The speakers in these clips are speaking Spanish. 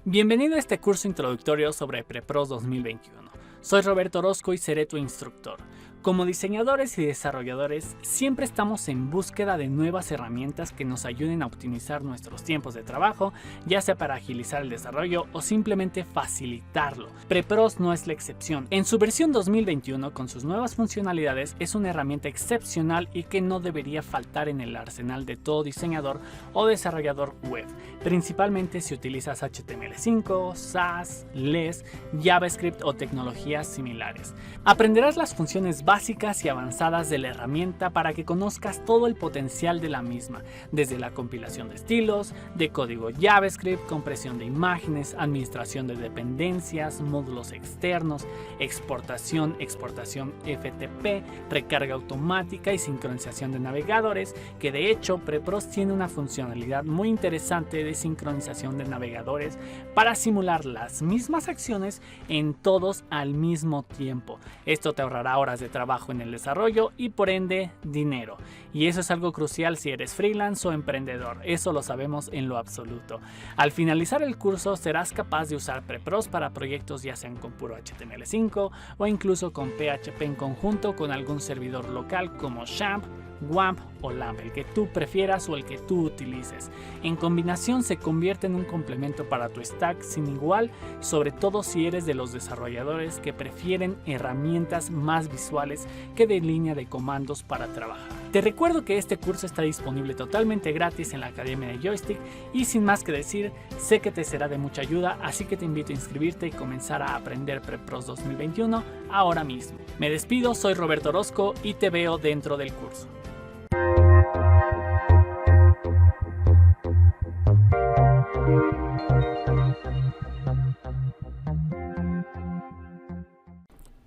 Bienvenido a este curso introductorio sobre Prepros 2021. Soy Roberto Orozco y seré tu instructor. Como diseñadores y desarrolladores, siempre estamos en búsqueda de nuevas herramientas que nos ayuden a optimizar nuestros tiempos de trabajo, ya sea para agilizar el desarrollo o simplemente facilitarlo. Prepros no es la excepción. En su versión 2021, con sus nuevas funcionalidades, es una herramienta excepcional y que no debería faltar en el arsenal de todo diseñador o desarrollador web, principalmente si utilizas HTML5, SAS, LESS, JavaScript o tecnologías similares. Aprenderás las funciones básicas y avanzadas de la herramienta para que conozcas todo el potencial de la misma, desde la compilación de estilos, de código JavaScript, compresión de imágenes, administración de dependencias, módulos externos, exportación FTP, recarga automática y sincronización de navegadores, que de hecho Prepros tiene una funcionalidad muy interesante de sincronización de navegadores para simular las mismas acciones en todos al mismo tiempo. Esto te ahorrará horas de trabajo en el desarrollo y por ende dinero. Y eso es algo crucial si eres freelance o emprendedor, eso lo sabemos en lo absoluto. Al finalizar el curso serás capaz de usar Prepros para proyectos ya sean con puro HTML5 o incluso con PHP en conjunto con algún servidor local como XAMPP, WAMP o LAMP, el que tú prefieras o el que tú utilices. En combinación se convierte en un complemento para tu stack sin igual, sobre todo si eres de los desarrolladores que prefieren herramientas más visuales que de línea de comandos para trabajar. Te recuerdo que este curso está disponible totalmente gratis en la Academia de Joystick y sin más que decir, sé que te será de mucha ayuda, así que te invito a inscribirte y comenzar a aprender Prepros 2021 ahora mismo. Me despido, soy Roberto Orozco y te veo dentro del curso.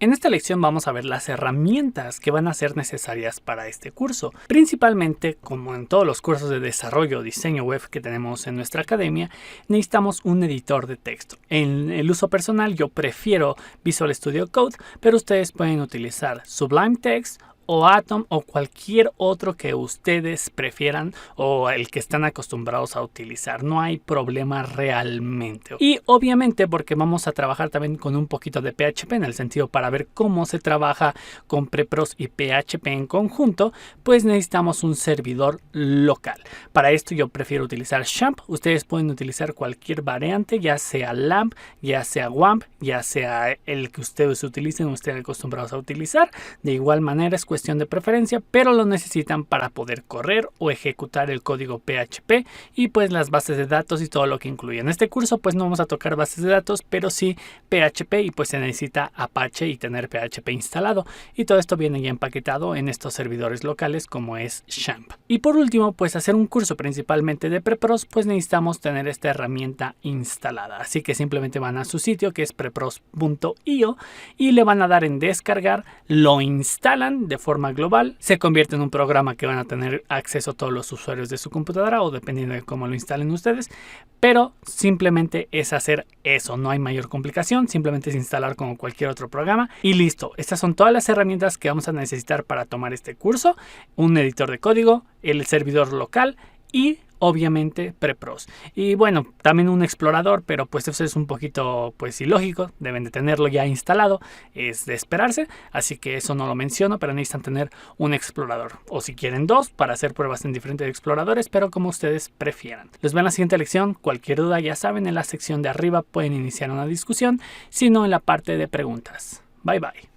En esta lección vamos a ver las herramientas que van a ser necesarias para este curso. Principalmente, como en todos los cursos de desarrollo o diseño web que tenemos en nuestra academia, necesitamos un editor de texto. En el uso personal yo prefiero Visual Studio Code, pero ustedes pueden utilizar Sublime Text o Atom o cualquier otro que ustedes prefieran o el que están acostumbrados a utilizar. No hay problema realmente. Y obviamente porque vamos a trabajar también con un poquito de PHP en el sentido para ver cómo se trabaja con Prepros y PHP en conjunto, pues necesitamos un servidor local. Para esto yo prefiero utilizar XAMPP. Ustedes pueden utilizar cualquier variante, ya sea LAMP, ya sea WAMP, ya sea el que ustedes utilicen o estén acostumbrados a utilizar. De igual manera es cuestión de preferencia, pero lo necesitan para poder correr o ejecutar el código PHP y pues las bases de datos y todo lo que incluye. En este curso pues no vamos a tocar bases de datos, pero sí PHP y pues se necesita Apache y tener PHP instalado y todo esto viene ya empaquetado en estos servidores locales como es XAMPP. Y por último, pues hacer un curso principalmente de Prepros, pues necesitamos tener esta herramienta instalada, así que simplemente van a su sitio que es prepros.io y le van a dar en descargar, lo instalan de forma global, se convierte en un programa que van a tener acceso a todos los usuarios de su computadora o dependiendo de cómo lo instalen ustedes, pero simplemente es hacer eso, no hay mayor complicación, simplemente es instalar como cualquier otro programa y listo. Estas son todas las herramientas que vamos a necesitar para tomar este curso: un editor de código, el servidor local y obviamente Prepros. Y bueno, también un explorador, pero pues eso es un poquito pues ilógico, deben de tenerlo ya instalado, es de esperarse, así que eso no lo menciono, pero necesitan tener un explorador, o si quieren dos, para hacer pruebas en diferentes exploradores, pero como ustedes prefieran. Les veo en la siguiente lección. Cualquier duda ya saben, en la sección de arriba pueden iniciar una discusión, si no en la parte de preguntas. Bye bye.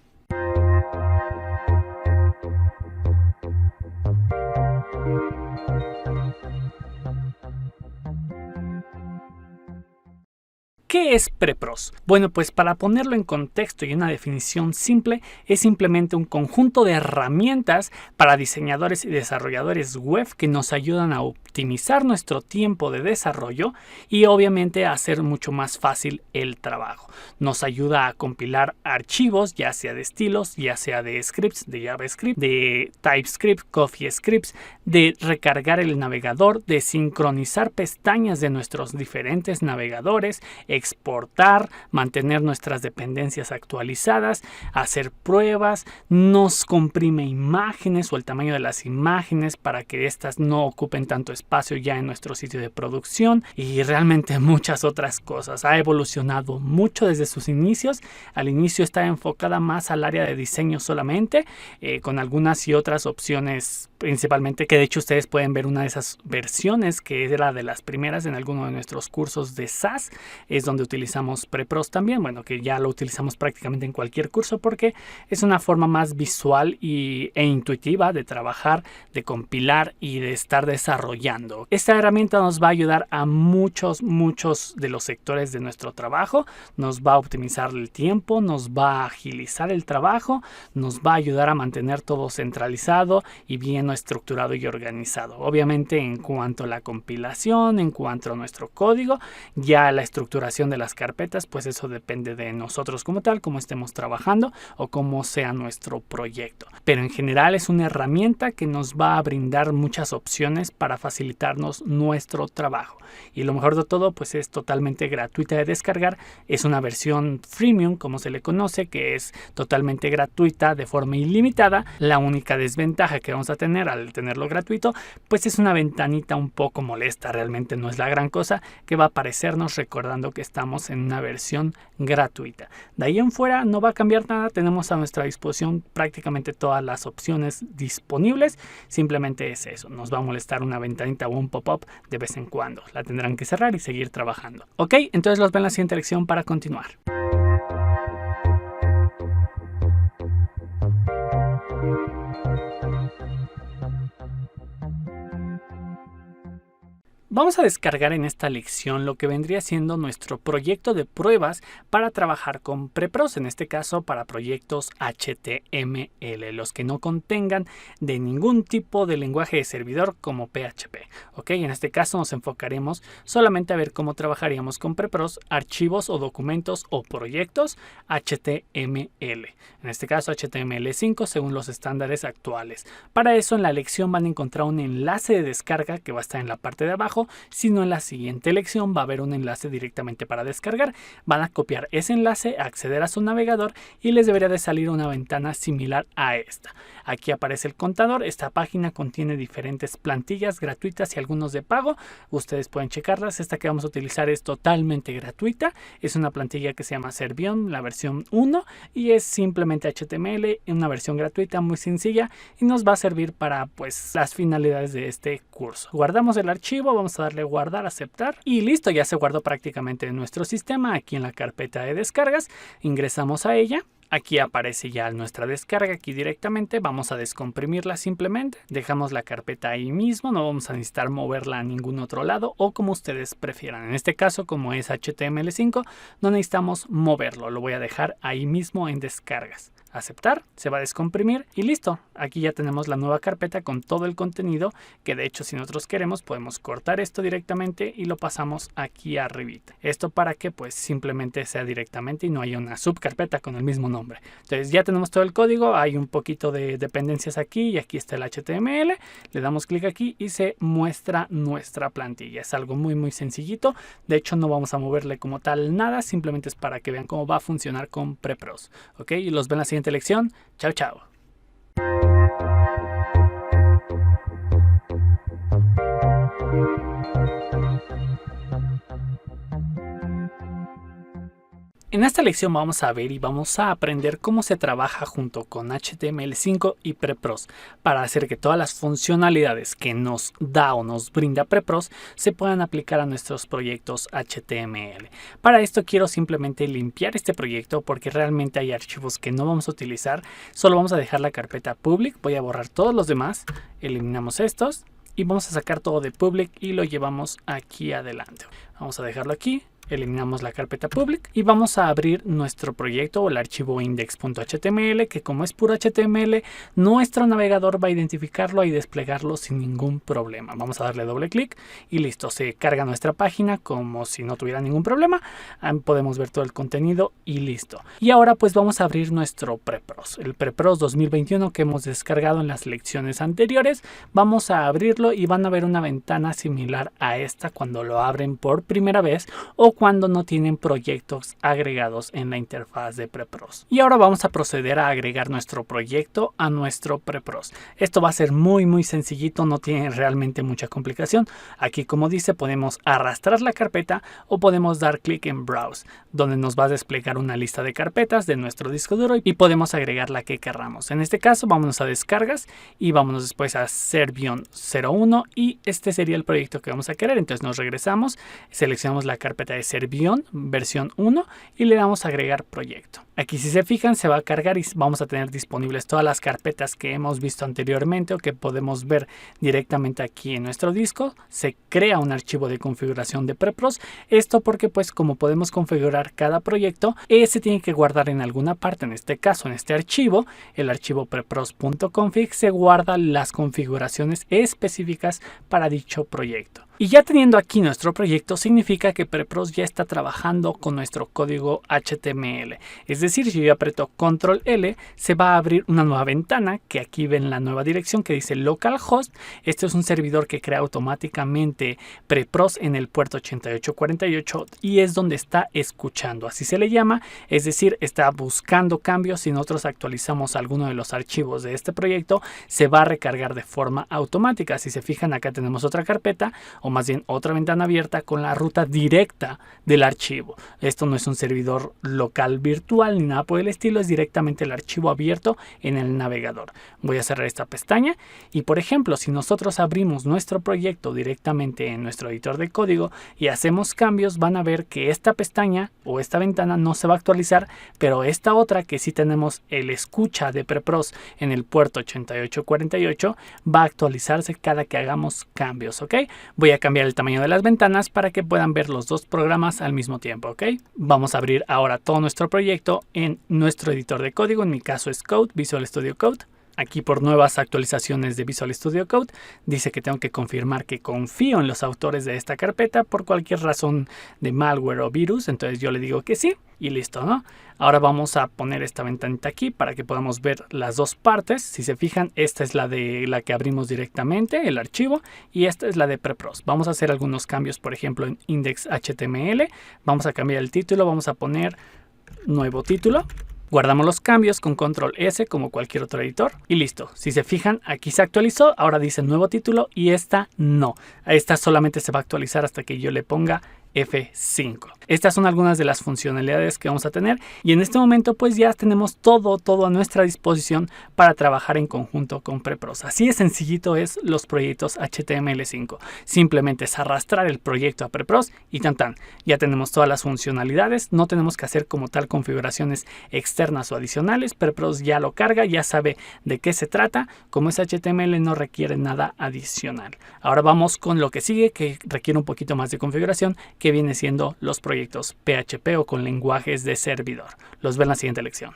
¿Qué es Prepros? Bueno, pues para ponerlo en contexto y una definición simple, es simplemente un conjunto de herramientas para diseñadores y desarrolladores web que nos ayudan a optimizar nuestro tiempo de desarrollo y obviamente a hacer mucho más fácil el trabajo. Nos ayuda a compilar archivos, ya sea de estilos, ya sea de scripts, de JavaScript, de TypeScript, CoffeeScripts, de recargar el navegador, de sincronizar pestañas de nuestros diferentes navegadores, exportar, mantener nuestras dependencias actualizadas, hacer pruebas, nos comprime imágenes o el tamaño de las imágenes para que éstas no ocupen tanto espacio ya en nuestro sitio de producción y realmente muchas otras cosas. Ha evolucionado mucho desde sus inicios. Al inicio estaba enfocada más al área de diseño solamente, con algunas y otras opciones principalmente, que de hecho ustedes pueden ver una de esas versiones que era de las primeras en alguno de nuestros cursos de SAS, es donde utilizamos PrePros también, bueno, que ya lo utilizamos prácticamente en cualquier curso porque es una forma más visual e intuitiva de trabajar, de compilar y de estar desarrollando. Esta herramienta nos va a ayudar a muchos de los sectores de nuestro trabajo, nos va a optimizar el tiempo, nos va a agilizar el trabajo, nos va a ayudar a mantener todo centralizado y bien estructurado y organizado. Obviamente en cuanto a la compilación, en cuanto a nuestro código, ya la estructuración de las carpetas, pues eso depende de nosotros como tal, cómo estemos trabajando o cómo sea nuestro proyecto. Pero en general es una herramienta que nos va a brindar muchas opciones para facilitarnos nuestro trabajo. Y lo mejor de todo, pues es totalmente gratuita de descargar. Es una versión freemium, como se le conoce, que es totalmente gratuita de forma ilimitada. La única desventaja que vamos a tener al tenerlo gratuito, pues es una ventanita un poco molesta, realmente no es la gran cosa, que va a aparecernos recordando que estamos en una versión gratuita. De ahí en fuera no va a cambiar nada, tenemos a nuestra disposición prácticamente todas las opciones disponibles, simplemente es eso, nos va a molestar una ventanita o un pop-up de vez en cuando, la tendrán que cerrar y seguir trabajando. Ok, entonces los ven en la siguiente lección para continuar. Vamos a descargar en esta lección lo que vendría siendo nuestro proyecto de pruebas para trabajar con PrePros, en este caso para proyectos HTML, los que no contengan de ningún tipo de lenguaje de servidor como PHP. Ok, en este caso nos enfocaremos solamente a ver cómo trabajaríamos con PrePros archivos o documentos o proyectos HTML. En este caso HTML5 según los estándares actuales. Para eso en la lección van a encontrar un enlace de descarga que va a estar en la parte de abajo. Si no, en la siguiente lección va a haber un enlace directamente para descargar. Van a copiar ese enlace, acceder a su navegador y les debería de salir una ventana similar a esta. Aquí aparece el contador. Esta página contiene diferentes plantillas gratuitas y algunos de pago. Ustedes pueden checarlas. Esta que vamos a utilizar es totalmente gratuita. Es una plantilla que se llama Servion, la versión 1, y es simplemente HTML, una versión gratuita muy sencilla y nos va a servir para pues las finalidades de este curso. Guardamos el archivo, vamos a darle guardar, aceptar y listo, ya se guardó prácticamente en nuestro sistema. Aquí en la carpeta de descargas ingresamos a ella. Aquí aparece ya nuestra descarga, aquí directamente vamos a descomprimirla simplemente, dejamos la carpeta ahí mismo, no vamos a necesitar moverla a ningún otro lado o como ustedes prefieran. En este caso, como es HTML5, no necesitamos moverlo, lo voy a dejar ahí mismo en descargas. Aceptar, se va a descomprimir y listo. Aquí ya tenemos la nueva carpeta con todo el contenido, que de hecho si nosotros queremos podemos cortar esto directamente y lo pasamos aquí arribita. Esto para que pues simplemente sea directamente y no haya una subcarpeta con el mismo nombre. Entonces ya tenemos todo el código, hay un poquito de dependencias aquí y aquí está el HTML. Le damos clic aquí y se muestra nuestra plantilla. Es algo muy sencillito. De hecho no vamos a moverle como tal nada, simplemente es para que vean cómo va a funcionar con PrePros. Ok, y los ven la siguiente lección. Chao, chao. En esta lección vamos a ver y vamos a aprender cómo se trabaja junto con HTML5 y PrePros para hacer que todas las funcionalidades que nos da o nos brinda PrePros se puedan aplicar a nuestros proyectos HTML. Para esto quiero simplemente limpiar este proyecto porque realmente hay archivos que no vamos a utilizar. Solo vamos a dejar la carpeta public, voy a borrar todos los demás, eliminamos estos y vamos a sacar todo de public y lo llevamos aquí adelante. Vamos a dejarlo aquí. Eliminamos la carpeta public y vamos a abrir nuestro proyecto o el archivo index.html, que como es puro HTML, nuestro navegador va a identificarlo y desplegarlo sin ningún problema. Vamos a darle doble clic y listo, se carga nuestra página como si no tuviera ningún problema. Podemos ver todo el contenido y listo. Y ahora pues vamos a abrir nuestro PrePros, el PrePros 2021 que hemos descargado en las lecciones anteriores. Vamos a abrirlo y van a ver una ventana similar a esta cuando lo abren por primera vez o cuando no tienen proyectos agregados en la interfaz de Prepros. Y ahora vamos a proceder a agregar nuestro proyecto a nuestro Prepros. Esto va a ser muy sencillito, no tiene realmente mucha complicación. Aquí, como dice, podemos arrastrar la carpeta o podemos dar clic en Browse, donde nos va a desplegar una lista de carpetas de nuestro disco duro y podemos agregar la que querramos. En este caso, vámonos a descargas y vámonos después a Servion 01 y este sería el proyecto que vamos a querer. Entonces nos regresamos, seleccionamos la carpeta de Servion versión 1 y le damos a agregar proyecto. Aquí, si se fijan, se va a cargar y vamos a tener disponibles todas las carpetas que hemos visto anteriormente o que podemos ver directamente aquí en nuestro disco. Se crea un archivo de configuración de Prepros. Esto porque, pues, como podemos configurar cada proyecto, se tiene que guardar en alguna parte. En este caso, en este archivo, el archivo prepros.config, se guarda las configuraciones específicas para dicho proyecto. Y ya teniendo aquí nuestro proyecto, significa que Prepros ya está trabajando con nuestro código HTML. Es decir, si yo aprieto Control L, se va a abrir una nueva ventana que aquí ven la nueva dirección que dice localhost. Este es un servidor que crea automáticamente Prepros en el puerto 8848 y es donde está escuchando, así se le llama. Es decir, está buscando cambios. Si nosotros actualizamos alguno de los archivos de este proyecto, se va a recargar de forma automática. Si se fijan, acá tenemos otra carpeta, o más bien otra ventana abierta con la ruta directa del archivo. Esto no es un servidor local virtual ni nada por el estilo, es directamente el archivo abierto en el navegador. Voy a cerrar esta pestaña y, por ejemplo, si nosotros abrimos nuestro proyecto directamente en nuestro editor de código y hacemos cambios, van a ver que esta pestaña o esta ventana no se va a actualizar, pero esta otra, que sí tenemos el escucha de Prepros en el puerto 8848, va a actualizarse cada que hagamos cambios, ¿ok? Voy a cambiar el tamaño de las ventanas para que puedan ver los dos programas al mismo tiempo, ¿ok? Vamos a abrir ahora todo nuestro proyecto en nuestro editor de código. En mi caso es Code, Visual Studio Code. Aquí, por nuevas actualizaciones de Visual Studio Code, dice que tengo que confirmar que confío en los autores de esta carpeta por cualquier razón de malware o virus. Entonces yo le digo que sí y listo, ¿no? Ahora vamos a poner esta ventanita aquí para que podamos ver las dos partes. Si se fijan, esta es la de la que abrimos directamente, el archivo, y esta es la de Prepros. Vamos a hacer algunos cambios, por ejemplo, en index.html. Vamos a cambiar el título, vamos a poner nuevo título. Guardamos los cambios con Control S como cualquier otro editor y listo. Si se fijan, aquí se actualizó, ahora dice nuevo título y esta no. Esta solamente se va a actualizar hasta que yo le ponga F5. Estas son algunas de las funcionalidades que vamos a tener y en este momento pues ya tenemos todo a nuestra disposición para trabajar en conjunto con Prepros. Así de sencillito es los proyectos HTML5. Simplemente es arrastrar el proyecto a Prepros y ya tenemos todas las funcionalidades. No tenemos que hacer como tal configuraciones externas o adicionales. Prepros ya lo carga, ya sabe de qué se trata. Como es HTML, no requiere nada adicional. Ahora vamos con lo que sigue, que requiere un poquito más de configuración, que viene siendo los proyectos PHP o con lenguajes de servidor. Los ven en la siguiente lección.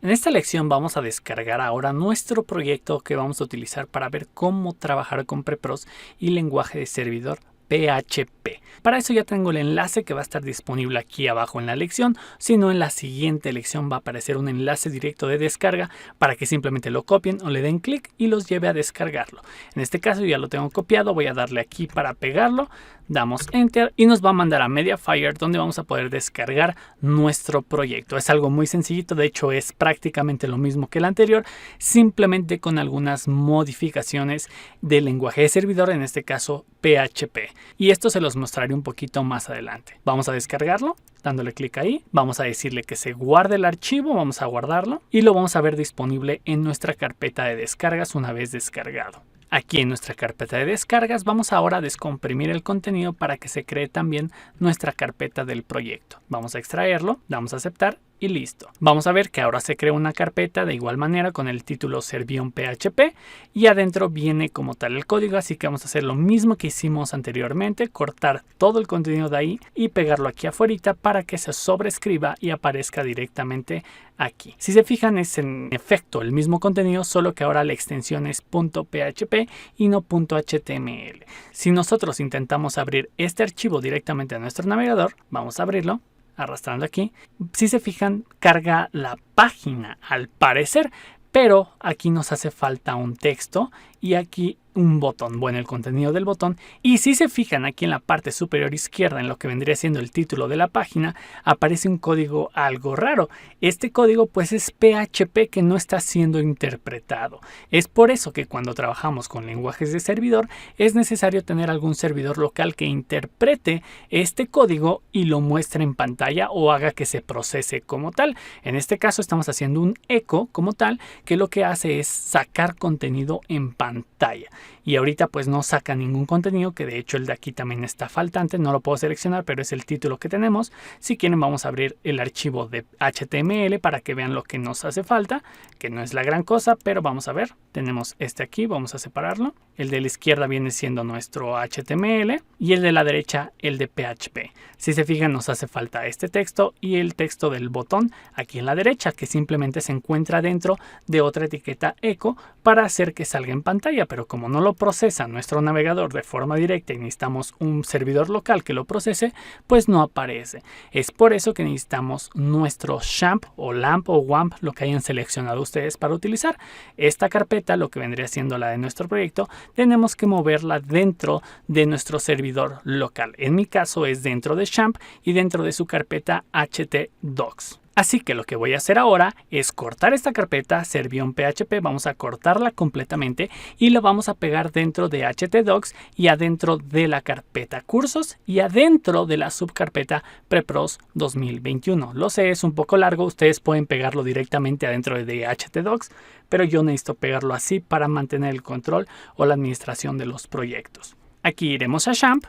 En esta lección vamos a descargar ahora nuestro proyecto que vamos a utilizar para ver cómo trabajar con Prepros y lenguaje de servidor PHP. Para eso ya tengo el enlace que va a estar disponible aquí abajo en la lección. Si no, en la siguiente lección va a aparecer un enlace directo de descarga para que simplemente lo copien o le den clic y los lleve a descargarlo. En este caso ya lo tengo copiado, voy a darle aquí para pegarlo, damos Enter y nos va a mandar a Mediafire, donde vamos a poder descargar nuestro proyecto. Es algo muy sencillito, de hecho es prácticamente lo mismo que el anterior, simplemente con algunas modificaciones del lenguaje de servidor, en este caso PHP. Y esto se los mostraré un poquito más adelante. Vamos a descargarlo, dándole clic ahí. Vamos a decirle que se guarde el archivo, vamos a guardarlo y lo vamos a ver disponible en nuestra carpeta de descargas una vez descargado. Aquí en nuestra carpeta de descargas vamos ahora a descomprimir el contenido para que se cree también nuestra carpeta del proyecto. Vamos a extraerlo, damos a aceptar y listo. Vamos a ver que ahora se crea una carpeta de igual manera con el título Servion PHP y adentro viene como tal el código, así que vamos a hacer lo mismo que hicimos anteriormente, cortar todo el contenido de ahí y pegarlo aquí afuera para que se sobrescriba y aparezca directamente aquí. Si se fijan, es en efecto el mismo contenido, solo que ahora la extensión es .php y no .html. Si nosotros intentamos abrir este archivo directamente a nuestro navegador, vamos a abrirlo. arrastrando aquí, si se fijan, carga la página al parecer, pero aquí nos hace falta un texto y aquí un botón, bueno, el contenido del botón. Y si se fijan aquí en la parte superior izquierda, en lo que vendría siendo el título de la página, aparece un código algo raro. Este código pues es PHP que no está siendo interpretado. Es por eso que cuando trabajamos con lenguajes de servidor es necesario tener algún servidor local que interprete este código y lo muestre en pantalla o haga que se procese como tal. En este caso estamos haciendo un eco como tal, que lo que hace es sacar contenido en pantalla. Y ahorita pues no saca ningún contenido, que de hecho el de aquí también está faltante, no lo puedo seleccionar, pero es el título que tenemos. Si quieren vamos a abrir el archivo de HTML para que vean lo que nos hace falta, que no es la gran cosa, pero vamos a ver. Tenemos este aquí, vamos a separarlo. El de la izquierda viene siendo nuestro HTML y el de la derecha el de PHP. Si se fijan nos hace falta este texto y el texto del botón aquí en la derecha, que simplemente se encuentra dentro de otra etiqueta eco para hacer que salga en pantalla, pero como no lo procesa nuestro navegador de forma directa y necesitamos un servidor local que lo procese, pues no aparece. Es por eso que necesitamos nuestro XAMPP o LAMP o WAMP, lo que hayan seleccionado ustedes para utilizar. Esta carpeta, lo que vendría siendo la de nuestro proyecto, tenemos que moverla dentro de nuestro servidor local. En mi caso es dentro de XAMPP y dentro de su carpeta htdocs. Así que lo que voy a hacer ahora es cortar esta carpeta Servion.php, vamos a cortarla completamente y la vamos a pegar dentro de htdocs y adentro de la carpeta cursos y adentro de la subcarpeta Prepros 2021. Lo sé, es un poco largo, ustedes pueden pegarlo directamente adentro de htdocs, pero yo necesito pegarlo así para mantener el control o la administración de los proyectos. Aquí iremos a XAMPP,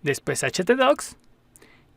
después a htdocs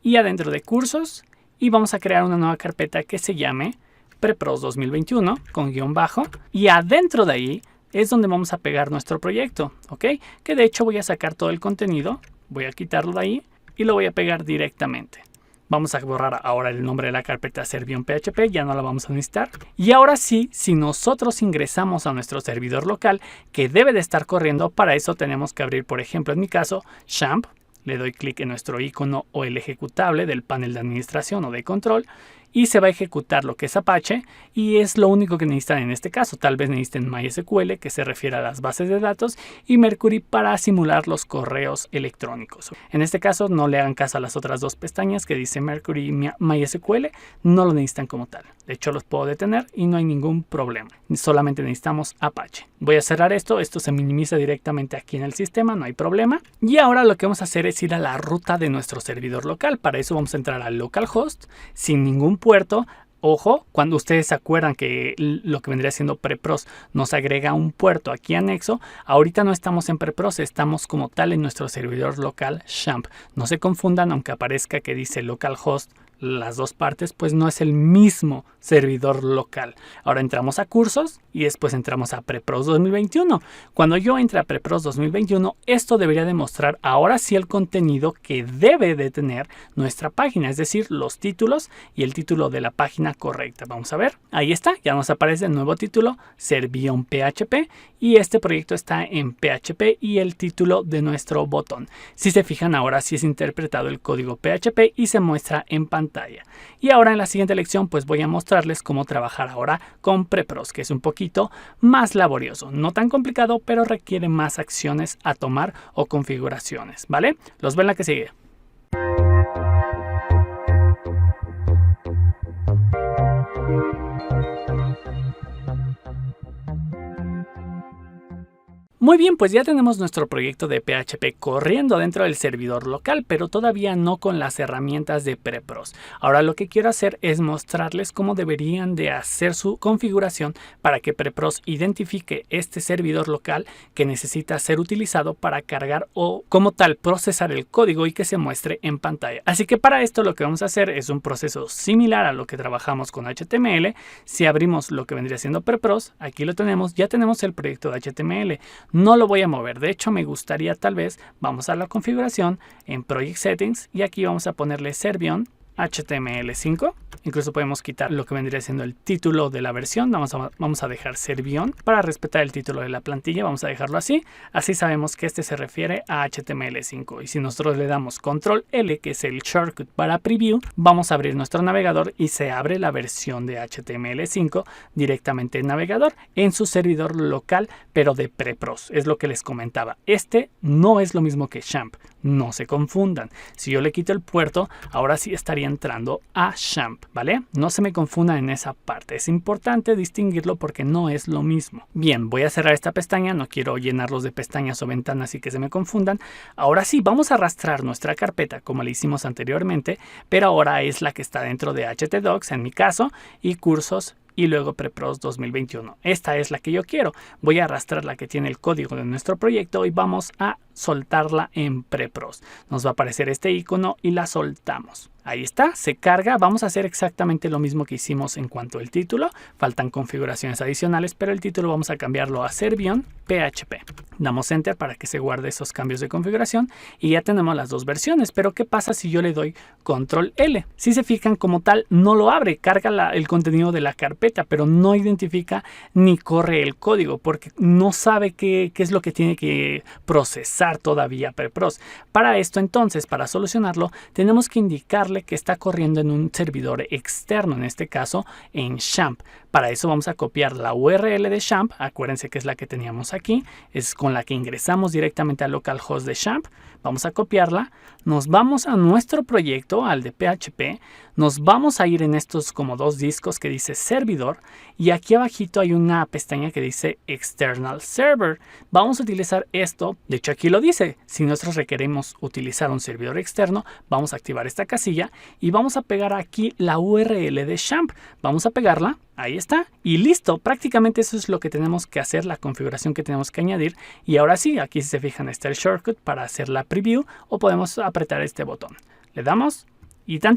y adentro de cursos. Y vamos a crear una nueva carpeta que se llame Prepros 2021 con guión bajo. Y adentro de ahí es donde vamos a pegar nuestro proyecto, ¿ok? Que de hecho voy a sacar todo el contenido, voy a quitarlo de ahí y lo voy a pegar directamente. Vamos a borrar ahora el nombre de la carpeta Servion.php, ya no la vamos a necesitar. Y ahora sí, si nosotros ingresamos a nuestro servidor local, que debe de estar corriendo, para eso tenemos que abrir, por ejemplo, en mi caso, XAMPP. Le doy clic en nuestro icono o el ejecutable del panel de administración o de control y se va a ejecutar lo que es Apache y es lo único que necesitan en este caso. Tal vez necesiten MySQL, que se refiere a las bases de datos, y Mercury para simular los correos electrónicos. En este caso no le hagan caso a las otras dos pestañas que dice Mercury y MySQL, no lo necesitan como tal. De hecho los puedo detener y no hay ningún problema, solamente necesitamos Apache. Voy a cerrar esto se minimiza directamente aquí en el sistema, no hay problema. Y ahora lo que vamos a hacer es ir a la ruta de nuestro servidor local. Para eso vamos a entrar a localhost sin ningún puerto. Ojo, cuando ustedes se acuerdan que lo que vendría siendo Prepros nos agrega un puerto aquí anexo, ahorita no estamos en Prepros, estamos como tal en nuestro servidor local XAMPP. No se confundan, aunque aparezca que dice localhost las dos partes, pues no es el mismo servidor local. Ahora entramos a cursos y después entramos a Prepros 2021. Cuando yo entre a Prepros 2021, esto debería demostrar ahora sí el contenido que debe de tener nuestra página, es decir, los títulos y el título de la página correcta. Vamos a ver, ahí está, ya nos aparece el nuevo título, Servion.php, y este proyecto está en PHP y el título de nuestro botón. Si se fijan, ahora sí es interpretado el código PHP y se muestra en pantalla. Y ahora en la siguiente lección pues voy a mostrarles cómo trabajar ahora con Prepros, que es un poquito más laborioso, no tan complicado, pero requiere más acciones a tomar o configuraciones, ¿vale? Los veo en la que sigue. Muy bien, pues ya tenemos nuestro proyecto de PHP corriendo dentro del servidor local, pero todavía no con las herramientas de Prepros. Ahora lo que quiero hacer es mostrarles cómo deberían de hacer su configuración para que Prepros identifique este servidor local que necesita ser utilizado para cargar o como tal procesar el código y que se muestre en pantalla. Así que para esto lo que vamos a hacer es un proceso similar a lo que trabajamos con HTML. Si abrimos lo que vendría siendo Prepros, aquí lo tenemos, ya tenemos el proyecto de HTML. No lo voy a mover, de hecho me gustaría tal vez, vamos a la configuración en Project Settings y aquí vamos a ponerle Servion HTML5. Incluso podemos quitar lo que vendría siendo el título de la versión. Vamos a dejar Servión para respetar el título de la plantilla. Vamos a dejarlo así. Así sabemos que este se refiere a HTML5. Y si nosotros le damos Control L, que es el shortcut para Preview, vamos a abrir nuestro navegador y se abre la versión de HTML5 directamente en navegador en su servidor local, pero de Prepros. Es lo que les comentaba. Este no es lo mismo que XAMPP. No se confundan. Si yo le quito el puerto, ahora sí estaría entrando a XAMPP, ¿vale? No se me confundan en esa parte. Es importante distinguirlo porque no es lo mismo. Bien, voy a cerrar esta pestaña. No quiero llenarlos de pestañas o ventanas y que se me confundan. Ahora sí, vamos a arrastrar nuestra carpeta como le hicimos anteriormente, pero ahora es la que está dentro de htdocs en mi caso y cursos y luego Prepros 2021. Esta es la que yo quiero. Voy a arrastrar la que tiene el código de nuestro proyecto y vamos a soltarla en Prepros. Nos va a aparecer este icono y la soltamos. Ahí está, se carga. Vamos a hacer exactamente lo mismo que hicimos en cuanto al título. Faltan configuraciones adicionales, pero el título vamos a cambiarlo a Servión PHP. Damos Enter para que se guarde esos cambios de configuración y ya tenemos las dos versiones. Pero ¿qué pasa si yo le doy Control L? Si se fijan, como tal, no lo abre, carga el contenido de la carpeta, pero no identifica ni corre el código porque no sabe qué es lo que tiene que procesar todavía Prepros. Para esto, entonces, para solucionarlo, tenemos que indicarle que está corriendo en un servidor externo, en este caso en XAMPP. Para eso vamos a copiar la URL de XAMPP, acuérdense que es la que teníamos aquí, es con la que ingresamos directamente al localhost de XAMPP. Vamos a copiarla, nos vamos a nuestro proyecto, al de PHP, nos vamos a ir en estos como dos discos que dice servidor y aquí abajito hay una pestaña que dice External Server. Vamos a utilizar esto, de hecho aquí lo dice, si nosotros requerimos utilizar un servidor externo, vamos a activar esta casilla y vamos a pegar aquí la URL de XAMPP. Vamos a pegarla. Ahí está y listo, prácticamente eso es lo que tenemos que hacer, la configuración que tenemos que añadir y ahora sí, aquí si se fijan está el shortcut para hacer la preview o podemos apretar este botón, le damos y tan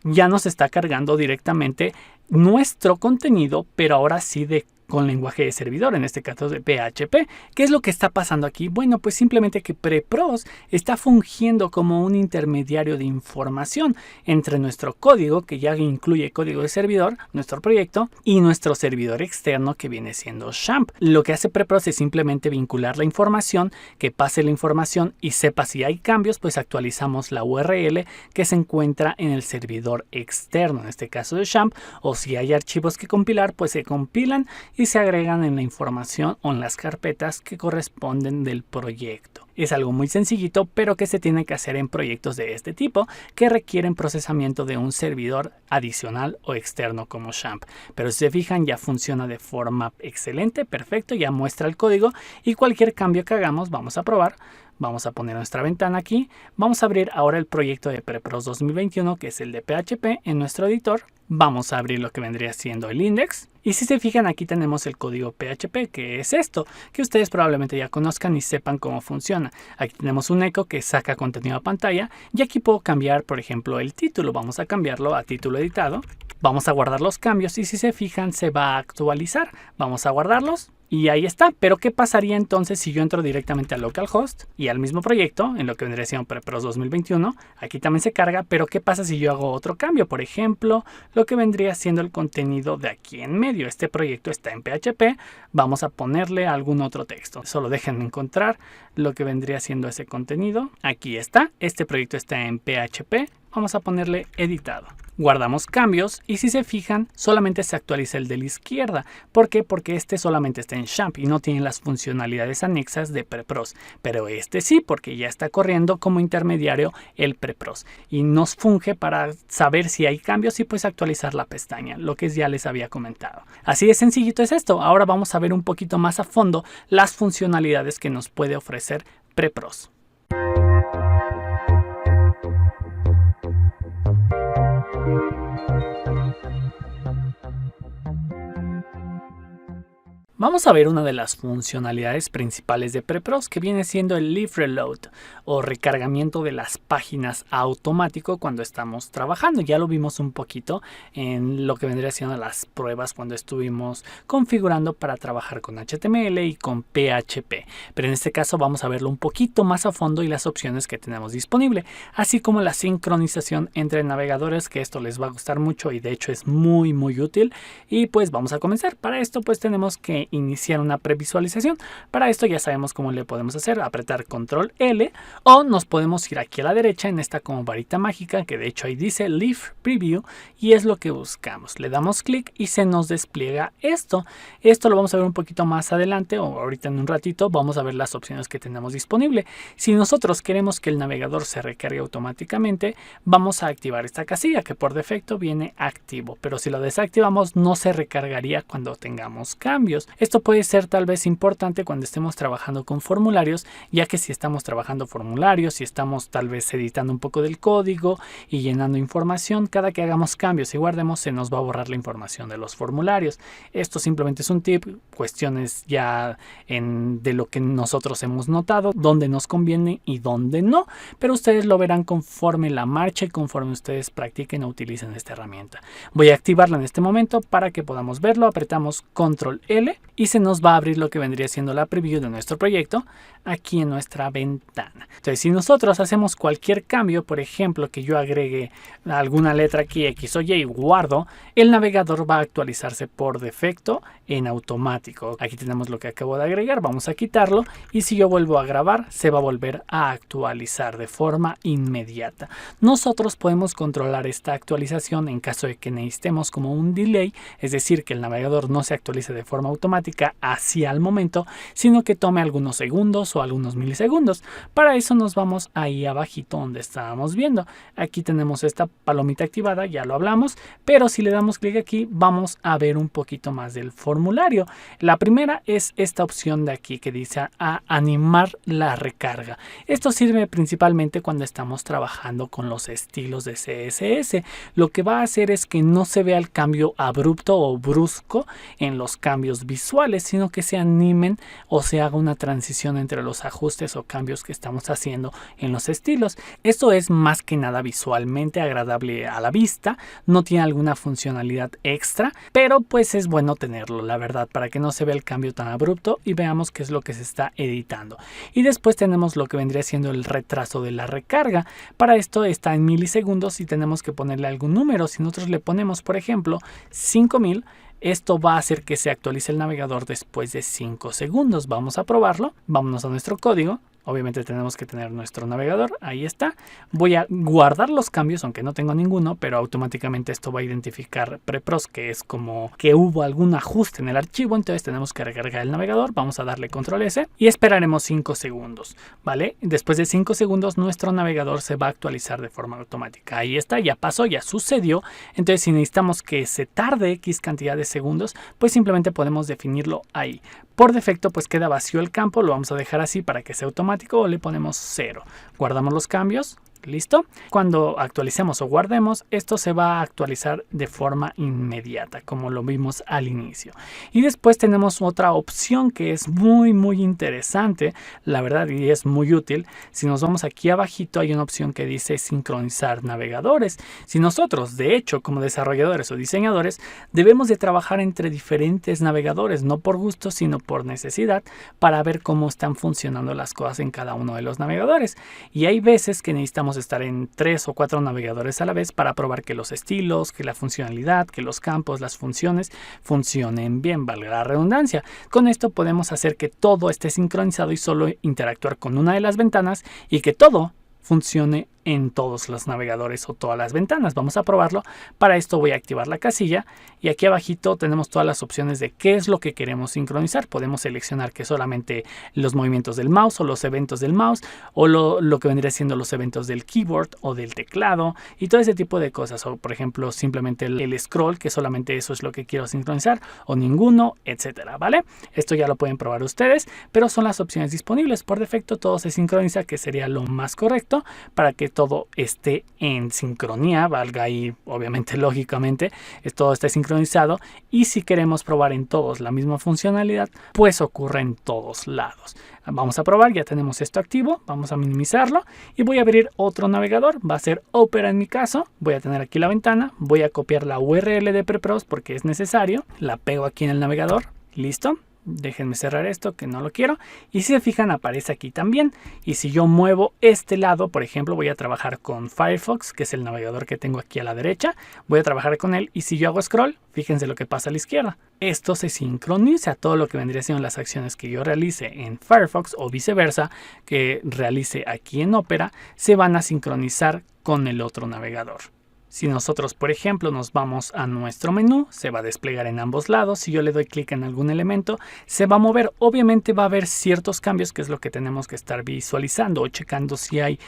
ya nos está cargando directamente nuestro contenido, pero ahora sí con lenguaje de servidor, en este caso de PHP. ¿Qué es lo que está pasando aquí? Bueno, pues simplemente que Prepros está fungiendo como un intermediario de información entre nuestro código, que ya incluye código de servidor, nuestro proyecto, y nuestro servidor externo que viene siendo XAMPP. Lo que hace Prepros es simplemente vincular la información, que pase la información y sepa si hay cambios, pues actualizamos la URL que se encuentra en el servidor externo, en este caso de XAMPP, o si hay archivos que compilar, pues se compilan y se agregan en la información o en las carpetas que corresponden del proyecto. Es algo muy sencillito, pero que se tiene que hacer en proyectos de este tipo que requieren procesamiento de un servidor adicional o externo como XAMPP. Pero si se fijan, ya funciona de forma excelente, perfecto, ya muestra el código y cualquier cambio que hagamos vamos a probar. Vamos a poner nuestra ventana aquí. Vamos a abrir ahora el proyecto de Prepros 2021, que es el de PHP, en nuestro editor. Vamos a abrir lo que vendría siendo el index. Y si se fijan, aquí tenemos el código PHP, que es esto, que ustedes probablemente ya conozcan y sepan cómo funciona. Aquí tenemos un eco que saca contenido a pantalla y aquí puedo cambiar, por ejemplo, el título. Vamos a cambiarlo a título editado. Vamos a guardar los cambios y si se fijan, se va a actualizar. Vamos a guardarlos. Y ahí está, pero ¿qué pasaría entonces si yo entro directamente al localhost y al mismo proyecto, en lo que vendría siendo Prepros 2021? Aquí también se carga, pero ¿qué pasa si yo hago otro cambio? Por ejemplo, lo que vendría siendo el contenido de aquí en medio. Este proyecto está en PHP, vamos a ponerle algún otro texto. Solo déjenme encontrar lo que vendría siendo ese contenido. Aquí está, este proyecto está en PHP, vamos a ponerle editado. Guardamos cambios y si se fijan solamente se actualiza el de la izquierda. ¿Por qué? Porque este solamente está en XAMPP y no tiene las funcionalidades anexas de Prepros. Pero este sí, porque ya está corriendo como intermediario el Prepros y nos funge para saber si hay cambios y pues actualizar la pestaña, lo que ya les había comentado. Así de sencillito es esto. Ahora vamos a ver un poquito más a fondo las funcionalidades que nos puede ofrecer Prepros. Vamos a ver una de las funcionalidades principales de PrePROS, que viene siendo el Leaf Reload o recargamiento de las páginas automático cuando estamos trabajando. Ya lo vimos un poquito en lo que vendría siendo las pruebas cuando estuvimos configurando para trabajar con HTML y con PHP. Pero en este caso vamos a verlo un poquito más a fondo y las opciones que tenemos disponible, así como la sincronización entre navegadores, que esto les va a gustar mucho y de hecho es muy útil. Y pues vamos a comenzar. Para esto pues tenemos que iniciar una previsualización. Para esto ya sabemos cómo le podemos hacer: apretar control L, o nos podemos ir aquí a la derecha en esta como varita mágica que de hecho ahí dice Leaf Preview, y es lo que buscamos. Le damos clic y se nos despliega esto. Esto lo vamos a ver un poquito más adelante, o ahorita en un ratito vamos a ver las opciones que tenemos disponible. Si nosotros queremos que el navegador se recargue automáticamente, vamos a activar esta casilla que por defecto viene activo, pero si lo desactivamos no se recargaría cuando tengamos cambios. Esto puede ser tal vez importante cuando estemos trabajando con formularios, ya que si estamos trabajando formularios, si estamos tal vez editando un poco del código y llenando información, cada que hagamos cambios y guardemos se nos va a borrar la información de los formularios. Esto simplemente es un tip, cuestiones ya de lo que nosotros hemos notado, dónde nos conviene y dónde no, pero ustedes lo verán conforme la marcha y conforme ustedes practiquen o utilicen esta herramienta. Voy a activarla en este momento para que podamos verlo. Apretamos control L y se nos va a abrir lo que vendría siendo la preview de nuestro proyecto aquí en nuestra ventana. Entonces, si nosotros hacemos cualquier cambio, por ejemplo que yo agregue alguna letra aquí, X o Y, y guardo, el navegador va a actualizarse por defecto en automático. Aquí tenemos lo que acabo de agregar, vamos a quitarlo, y si yo vuelvo a grabar se va a volver a actualizar de forma inmediata. Nosotros podemos controlar esta actualización en caso de que necesitemos como un delay, es decir, que el navegador no se actualice de forma automática así al momento, sino que tome algunos segundos o algunos milisegundos. Para eso nos vamos ahí abajito donde estábamos viendo. Aquí tenemos esta palomita activada, ya lo hablamos, pero si le damos clic aquí vamos a ver un poquito más del formulario. La primera es esta opción de aquí que dice a animar la recarga. Esto sirve principalmente cuando estamos trabajando con los estilos de CSS. Lo que va a hacer es que no se vea el cambio abrupto o brusco en los cambios visuales, sino que se animen o se haga una transición entre los ajustes o cambios que estamos haciendo en los estilos. Esto es más que nada visualmente agradable a la vista, no tiene alguna funcionalidad extra, pero pues es bueno tenerlo, la verdad, para que no se vea el cambio tan abrupto y veamos qué es lo que se está editando. Y después tenemos lo que vendría siendo el retraso de la recarga. Para esto está en milisegundos y tenemos que ponerle algún número. Si nosotros le ponemos, por ejemplo, 5000, esto va a hacer que se actualice el navegador después de 5 segundos. Vamos a probarlo. Vámonos a nuestro código. Obviamente tenemos que tener nuestro navegador, ahí está. Voy a guardar los cambios, aunque no tengo ninguno, pero automáticamente esto va a identificar PrePROS, que es como que hubo algún ajuste en el archivo. Entonces tenemos que recargar el navegador, vamos a darle control S y esperaremos 5 segundos, ¿vale? Después de 5 segundos nuestro navegador se va a actualizar de forma automática. Ahí está, ya pasó, ya sucedió. Entonces si necesitamos que se tarde X cantidad de segundos, pues simplemente podemos definirlo ahí. Por defecto pues queda vacío el campo, lo vamos a dejar así para que sea automático, o le ponemos 0. Guardamos los cambios. ¿Listo? Cuando actualicemos o guardemos, esto se va a actualizar de forma inmediata, como lo vimos al inicio. Y después tenemos otra opción que es muy interesante, la verdad, y es muy útil. Si nos vamos aquí abajito, hay una opción que dice sincronizar navegadores. Si nosotros, de hecho, como desarrolladores o diseñadores, debemos de trabajar entre diferentes navegadores, no por gusto, sino por necesidad, para ver cómo están funcionando las cosas en cada uno de los navegadores. Y hay veces que necesitamos estar en 3 o 4 navegadores a la vez para probar que los estilos, que la funcionalidad, que los campos, las funciones funcionen bien, valga la redundancia. Con esto podemos hacer que todo esté sincronizado y solo interactuar con una de las ventanas y que todo funcione en todos los navegadores o todas las ventanas. Vamos a probarlo. Para esto voy a activar la casilla y aquí abajito tenemos todas las opciones de qué es lo que queremos sincronizar. Podemos seleccionar que solamente los movimientos del mouse o los eventos del mouse, o lo que vendría siendo los eventos del keyboard o del teclado y todo ese tipo de cosas, o por ejemplo simplemente el scroll, que solamente eso es lo que quiero sincronizar, o ninguno, etcétera, ¿vale? Esto ya lo pueden probar ustedes, pero son las opciones disponibles. Por defecto todo se sincroniza, que sería lo más correcto para que todo esté en sincronía, valga ahí obviamente lógicamente, todo está sincronizado, y si queremos probar en todos la misma funcionalidad, pues ocurre en todos lados. Vamos a probar, ya tenemos esto activo, vamos a minimizarlo y voy a abrir otro navegador, va a ser Opera en mi caso, voy a tener aquí la ventana, voy a copiar la URL de Prepros porque es necesario, la pego aquí en el navegador, listo. Déjenme cerrar esto que no lo quiero, y si se fijan aparece aquí también. Y si yo muevo este lado, por ejemplo, voy a trabajar con Firefox, que es el navegador que tengo aquí a la derecha, voy a trabajar con él, y si yo hago scroll, fíjense lo que pasa a la izquierda. Esto se sincroniza, todo lo que vendría siendo las acciones que yo realice en Firefox o viceversa que realice aquí en Opera, se van a sincronizar con el otro navegador. Si nosotros, por ejemplo, nos vamos a nuestro menú, se va a desplegar en ambos lados. Si yo le doy clic en algún elemento, se va a mover. Obviamente va a haber ciertos cambios, que es lo que tenemos que estar visualizando o checando si hay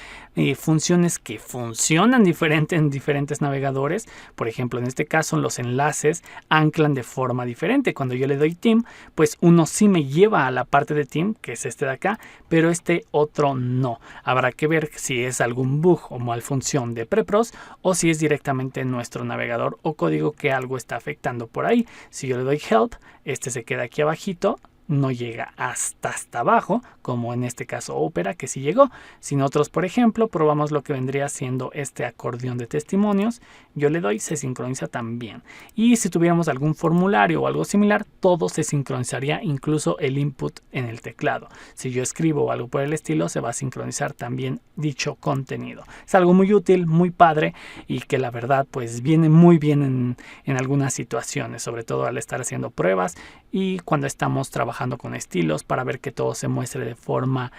funciones que funcionan diferente en diferentes navegadores. Por ejemplo, en este caso, los enlaces anclan de forma diferente. Cuando yo le doy Team, pues uno sí me lleva a la parte de Team, que es este de acá, pero este otro no. Habrá que ver si es algún bug o malfunción de Prepros o si es directamente en nuestro navegador o código que algo está afectando por ahí. Si yo le doy Help, este se queda aquí abajito, no llega hasta abajo, como en este caso Opera, que sí llegó. Si nosotros, por ejemplo, probamos lo que vendría siendo este acordeón de testimonios, yo le doy, se sincroniza también. Y si tuviéramos algún formulario o algo similar, todo se sincronizaría, incluso el input en el teclado. Si yo escribo algo por el estilo, se va a sincronizar también dicho contenido. Es algo muy útil, muy padre, y que la verdad pues viene muy bien en algunas situaciones, sobre todo al estar haciendo pruebas y cuando estamos trabajando con estilos para ver que todo se muestre de forma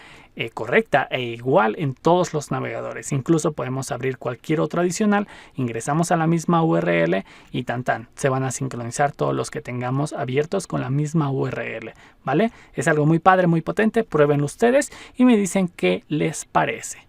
correcta e igual en todos los navegadores. Incluso podemos abrir cualquier otro adicional, ingresamos a la misma URL y se van a sincronizar todos los que tengamos abiertos con la misma URL, ¿vale? Es algo muy padre, muy potente, pruébenlo ustedes y me dicen qué les parece.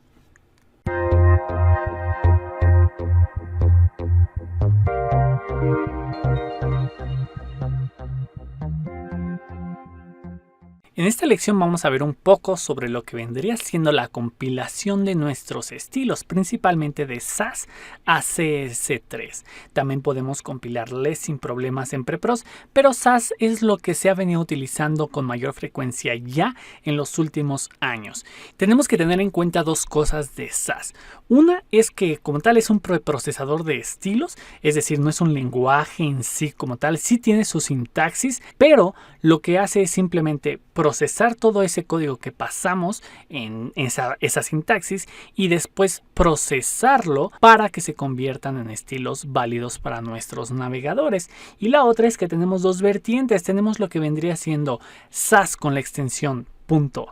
En esta lección vamos a ver un poco sobre lo que vendría siendo la compilación de nuestros estilos, principalmente de SAS a CS3. También podemos compilarles sin problemas en Prepros, pero SAS es lo que se ha venido utilizando con mayor frecuencia ya en los últimos años. Tenemos que tener en cuenta dos cosas de SAS. Una es que como tal es un preprocesador de estilos, es decir, no es un lenguaje en sí como tal, sí tiene su sintaxis, pero lo que hace es simplemente procesar todo ese código que pasamos en esa sintaxis y después procesarlo para que se conviertan en estilos válidos para nuestros navegadores. Y la otra es que tenemos dos vertientes. Tenemos lo que vendría siendo SAS con la extensión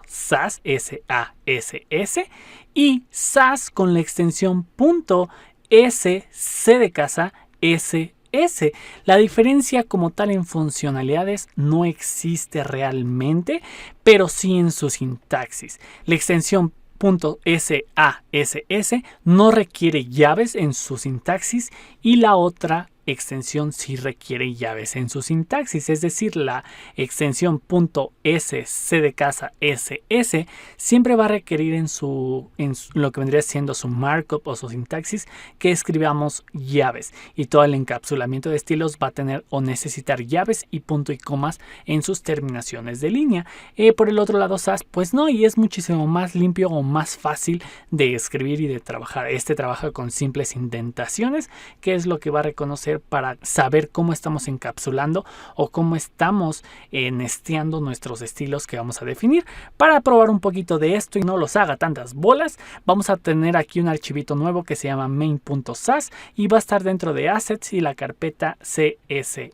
.sas, S-A-S-S, y SAS con la extensión .s, C de casa, S. La diferencia como tal en funcionalidades no existe realmente, pero sí en su sintaxis. La extensión .sass no requiere llaves en su sintaxis y la otra extensión sí requiere llaves en su sintaxis, es decir, la extensión .sc de casa ss siempre va a requerir en lo que vendría siendo su markup o su sintaxis que escribamos llaves, y todo el encapsulamiento de estilos va a tener o necesitar llaves y punto y comas en sus terminaciones de línea. Por el otro lado SAS pues no, y es muchísimo más limpio o más fácil de escribir y de trabajar. Este trabaja con simples indentaciones, que es lo que va a reconocer para saber cómo estamos encapsulando o cómo estamos nesteando nuestros estilos que vamos a definir. Para probar un poquito de esto y no los haga tantas bolas, vamos a tener aquí un archivito nuevo que se llama main.sas y va a estar dentro de assets y la carpeta CSS.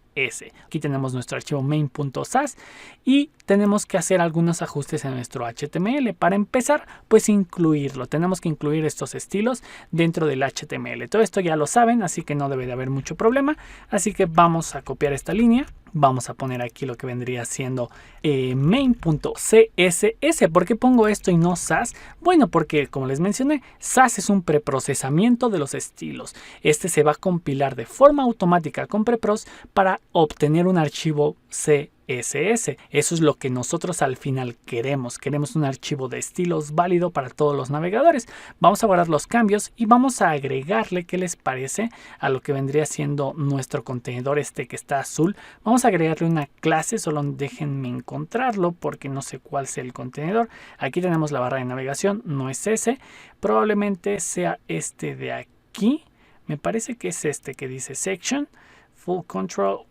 Aquí tenemos nuestro archivo main.sas y tenemos que hacer algunos ajustes en nuestro HTML. Para empezar, pues incluirlo. Tenemos que incluir estos estilos dentro del HTML. Todo esto ya lo saben, así que no debe de haber mucho problema. Así que vamos a copiar esta línea. Vamos a poner aquí lo que vendría siendo main.css. ¿Por qué pongo esto y no SAS? Bueno, porque como les mencioné, SAS es un preprocesamiento de los estilos. Este se va a compilar de forma automática con Prepros para obtener un archivo CSS. CSS. Eso es lo que nosotros al final queremos. Queremos un archivo de estilos válido para todos los navegadores. Vamos a guardar los cambios y vamos a agregarle, ¿qué les parece?, a lo que vendría siendo nuestro contenedor que está azul. Vamos a agregarle una clase, solo déjenme encontrarlo porque no sé cuál sea el contenedor. Aquí tenemos la barra de navegación, no es ese. Probablemente sea este de aquí. Me parece que es este que dice section. Full control,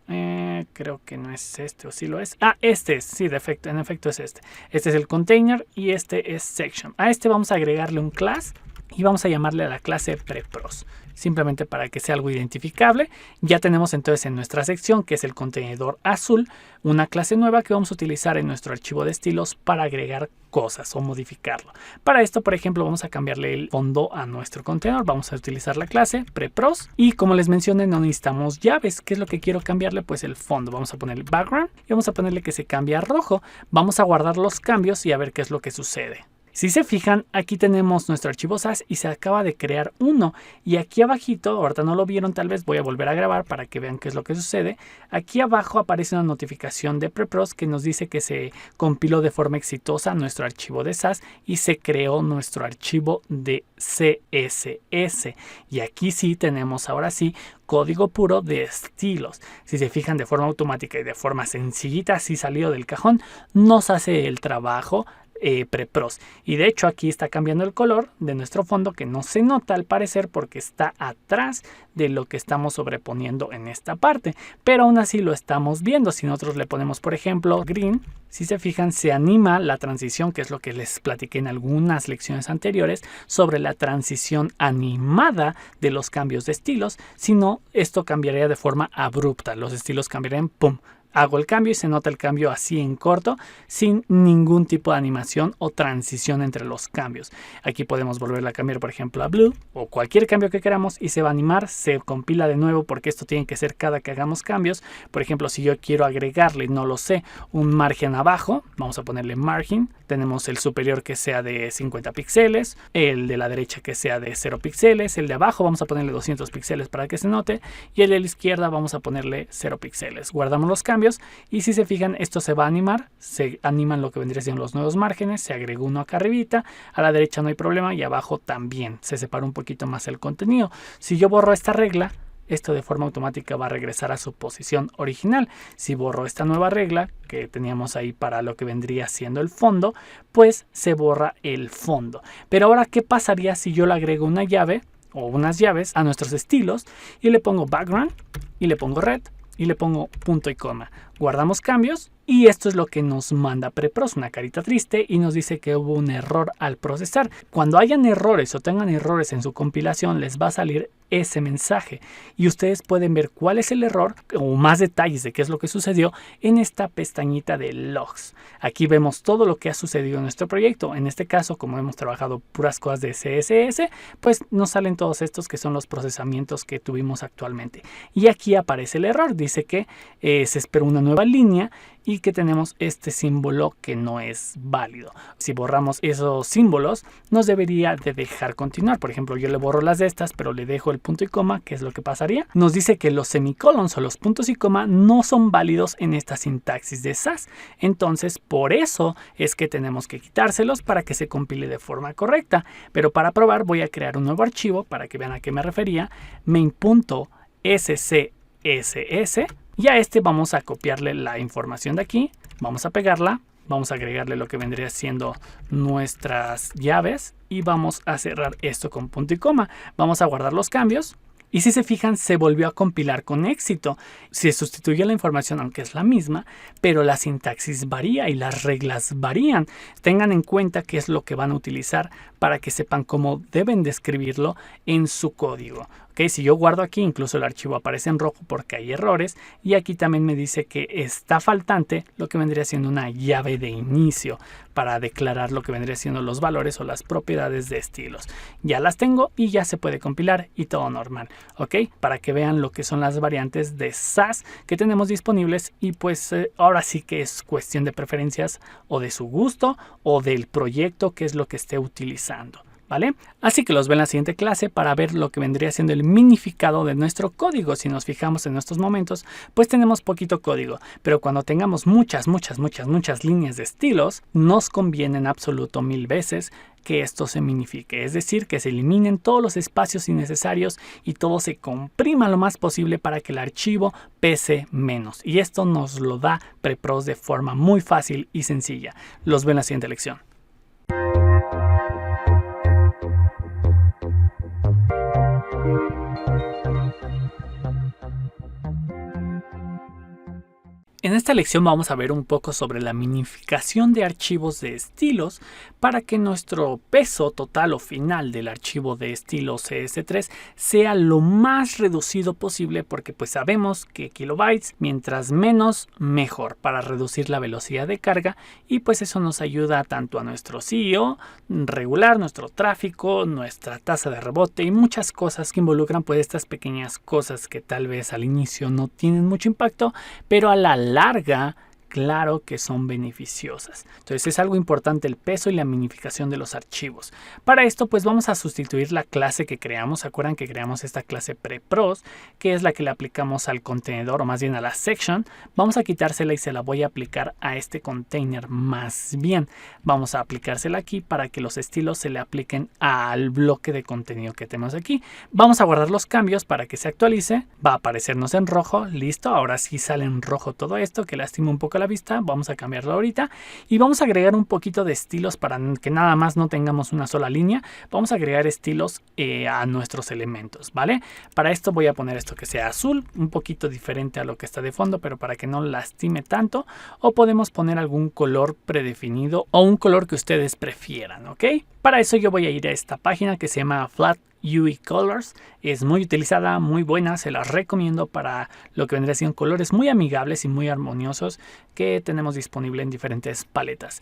creo que no es este, o sí lo es. Este es, sí, en efecto es este. Este es el container y este es section. A este vamos a agregarle un class y vamos a llamarle a la clase prepros, simplemente para que sea algo identificable. Ya tenemos entonces en nuestra sección, que es el contenedor azul, una clase nueva que vamos a utilizar en nuestro archivo de estilos para agregar cosas o modificarlo. Para esto, por ejemplo, vamos a cambiarle el fondo a nuestro contenedor. Vamos a utilizar la clase prepros y, como les mencioné, no necesitamos llaves. ¿Qué es lo que quiero cambiarle? Pues el fondo. Vamos a ponerle background y vamos a ponerle que se cambie a rojo. Vamos a guardar los cambios y a ver qué es lo que sucede. Si se fijan, aquí tenemos nuestro archivo SAS y se acaba de crear uno. Y aquí abajito, ahorita no lo vieron, tal vez voy a volver a grabar para que vean qué es lo que sucede. Aquí abajo aparece una notificación de Prepros que nos dice que se compiló de forma exitosa nuestro archivo de SAS y se creó nuestro archivo de CSS. Y aquí sí tenemos ahora sí código puro de estilos. Si se fijan, de forma automática y de forma sencillita, así salido del cajón, nos hace el trabajo prepros. Y de hecho aquí está cambiando el color de nuestro fondo, que no se nota al parecer porque está atrás de lo que estamos sobreponiendo en esta parte, pero aún así lo estamos viendo. Si nosotros le ponemos, por ejemplo, green, si se fijan, se anima la transición, que es lo que les platiqué en algunas lecciones anteriores sobre la transición animada de los cambios de estilos. Si no, esto cambiaría de forma abrupta, los estilos cambiarían, ¡pum! Hago el cambio y se nota el cambio así en corto, sin ningún tipo de animación o transición entre los cambios. Aquí podemos volverla a cambiar, por ejemplo, a blue o cualquier cambio que queramos y se va a animar, se compila de nuevo porque esto tiene que ser cada que hagamos cambios. Por ejemplo, si yo quiero agregarle, no lo sé, un margen abajo, vamos a ponerle margin. Tenemos el superior que sea de 50 píxeles, el de la derecha que sea de 0 píxeles, el de abajo vamos a ponerle 200 píxeles para que se note y el de la izquierda vamos a ponerle 0 píxeles. Guardamos los cambios y si se fijan, esto se va a animar, se animan lo que vendría siendo los nuevos márgenes, se agregó uno acá arribita, a la derecha no hay problema y abajo también, se separa un poquito más el contenido. Si yo borro esta regla, esto de forma automática va a regresar a su posición original. Si borro esta nueva regla que teníamos ahí para lo que vendría siendo el fondo, pues se borra el fondo. Pero ahora, ¿qué pasaría si yo le agrego una llave o unas llaves a nuestros estilos y le pongo background y le pongo red y le pongo punto y coma? Guardamos cambios y esto es lo que nos manda Prepros, una carita triste, y nos dice que hubo un error al procesar. Cuando hayan errores o tengan errores en su compilación, les va a salir ese mensaje y ustedes pueden ver cuál es el error o más detalles de qué es lo que sucedió en esta pestañita de logs. Aquí vemos todo lo que ha sucedido en nuestro proyecto. En este caso, como hemos trabajado puras cosas de CSS, pues nos salen todos estos que son los procesamientos que tuvimos actualmente. Y aquí aparece el error, dice que se espera una nueva línea y que tenemos este símbolo que no es válido. Si borramos esos símbolos, nos debería de dejar continuar. Por ejemplo, yo le borro las de estas, pero le dejo el punto y coma. ¿Qué es lo que pasaría? Nos dice que los semicolons o los puntos y coma no son válidos en esta sintaxis de SAS. Entonces, por eso es que tenemos que quitárselos para que se compile de forma correcta. Pero para probar, voy a crear un nuevo archivo para que vean a qué me refería. main.scss. Y a este vamos a copiarle la información de aquí, vamos a pegarla, vamos a agregarle lo que vendría siendo nuestras llaves y vamos a cerrar esto con punto y coma. Vamos a guardar los cambios y si se fijan, se volvió a compilar con éxito. Se sustituye la información, aunque es la misma, pero la sintaxis varía y las reglas varían. Tengan en cuenta qué es lo que van a utilizar para que sepan cómo deben de escribirlo en su código. ¿Okay? Si yo guardo aquí, incluso el archivo aparece en rojo porque hay errores y aquí también me dice que está faltante lo que vendría siendo una llave de inicio para declarar lo que vendría siendo los valores o las propiedades de estilos. Ya las tengo y ya se puede compilar y todo normal. ¿Ok? Para que vean lo que son las variantes de SAS que tenemos disponibles y pues ahora sí que es cuestión de preferencias o de su gusto o del proyecto que es lo que esté utilizando. ¿vale? Así que los veo en la siguiente clase para ver lo que vendría siendo el minificado de nuestro código. Si nos fijamos en estos momentos, pues tenemos poquito código, pero cuando tengamos muchas líneas de estilos, nos conviene en absoluto 1000 veces que esto se minifique, es decir, que se eliminen todos los espacios innecesarios y todo se comprima lo más posible para que el archivo pese menos. Y esto nos lo da Prepros de forma muy fácil y sencilla. Los veo en la siguiente lección. En esta lección vamos a ver un poco sobre la minificación de archivos de estilos para que nuestro peso total o final del archivo de estilo CS3 sea lo más reducido posible, porque pues sabemos que kilobytes mientras menos mejor para reducir la velocidad de carga, y pues eso nos ayuda tanto a nuestro CEO regular, nuestro tráfico, nuestra tasa de rebote y muchas cosas que involucran pues estas pequeñas cosas que tal vez al inicio no tienen mucho impacto, pero a la larga, claro que son beneficiosas. Entonces es algo importante el peso y la minificación de los archivos. Para esto pues vamos a sustituir la clase que creamos. ¿Se acuerdan que creamos esta clase prepros, que es la que le aplicamos al contenedor, o más bien a la section? Vamos a quitársela y se la voy a aplicar a este container. Más bien vamos a aplicársela aquí para que los estilos se le apliquen al bloque de contenido que tenemos aquí. Vamos a guardar los cambios para que se actualice. Va a aparecernos en rojo. Listo, ahora sí sale en rojo todo esto, que lastima un poco la vista. Vamos a cambiarlo ahorita y vamos a agregar un poquito de estilos para que nada más no tengamos una sola línea. Vamos a agregar estilos a nuestros elementos, ¿vale? Para esto voy a poner esto que sea azul, un poquito diferente a lo que está de fondo, pero para que no lastime tanto. O podemos poner algún color predefinido o un color que ustedes prefieran, ¿ok? Para eso yo voy a ir a esta página que se llama Flat UI Colors. Es muy utilizada, muy buena, se las recomiendo para lo que vendría siendo colores muy amigables y muy armoniosos que tenemos disponible en diferentes paletas.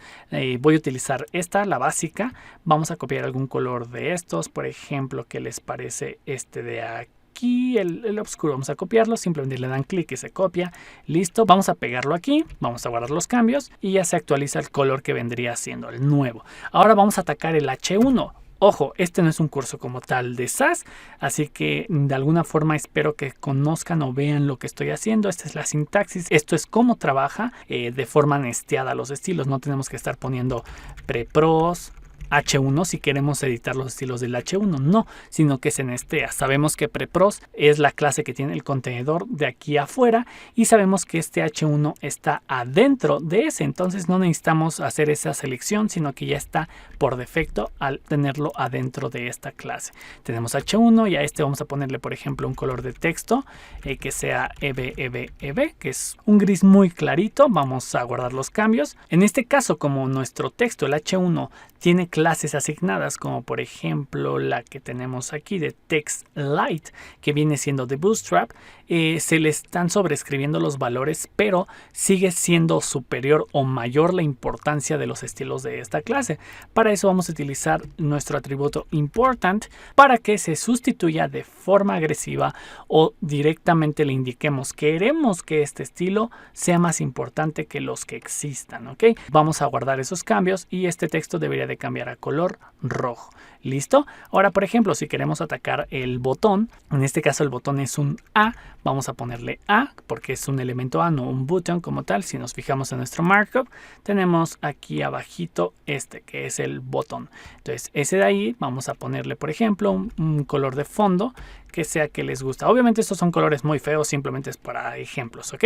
Voy a utilizar esta, la básica. Vamos a copiar algún color de estos, por ejemplo, ¿qué les parece este de aquí? El oscuro, vamos a copiarlo, simplemente le dan clic y se copia. Listo, vamos a pegarlo aquí, vamos a guardar los cambios y ya se actualiza el color que vendría siendo el nuevo. Ahora vamos a atacar el H1. Ojo, este no es un curso como tal de SAS, así que de alguna forma espero que conozcan o vean lo que estoy haciendo. Esta es la sintaxis, esto es cómo trabaja de forma nesteada los estilos. No tenemos que estar poniendo prepros H1 si queremos editar los estilos del H1, no, sino que se nestea. Sabemos que prepros es la clase que tiene el contenedor de aquí afuera y sabemos que este H1 está adentro de ese, entonces no necesitamos hacer esa selección, sino que ya está por defecto al tenerlo adentro de esta clase. Tenemos H1 y a este vamos a ponerle, por ejemplo, un color de texto que sea EB, que es un gris muy clarito. Vamos a guardar los cambios. En este caso, como nuestro texto, el H1, tiene clases asignadas, como por ejemplo la que tenemos aquí de TextLight, que viene siendo de Bootstrap, se le están sobreescribiendo los valores, pero sigue siendo superior o mayor la importancia de los estilos de esta clase. Para eso vamos a utilizar nuestro atributo important para que se sustituya de forma agresiva o directamente le indiquemos queremos que este estilo sea más importante que los que existan, ¿ok? Vamos a guardar esos cambios y este texto debería de cambiar a color rojo. ¿Listo? Ahora, por ejemplo, si queremos atacar el botón, en este caso el botón es un A, vamos a ponerle A porque es un elemento A, no un button como tal. Si nos fijamos en nuestro markup, tenemos aquí abajito este que es el botón. Entonces ese de ahí vamos a ponerle, por ejemplo, un color de fondo que sea que les gusta. Obviamente estos son colores muy feos, simplemente es para ejemplos, ¿ok?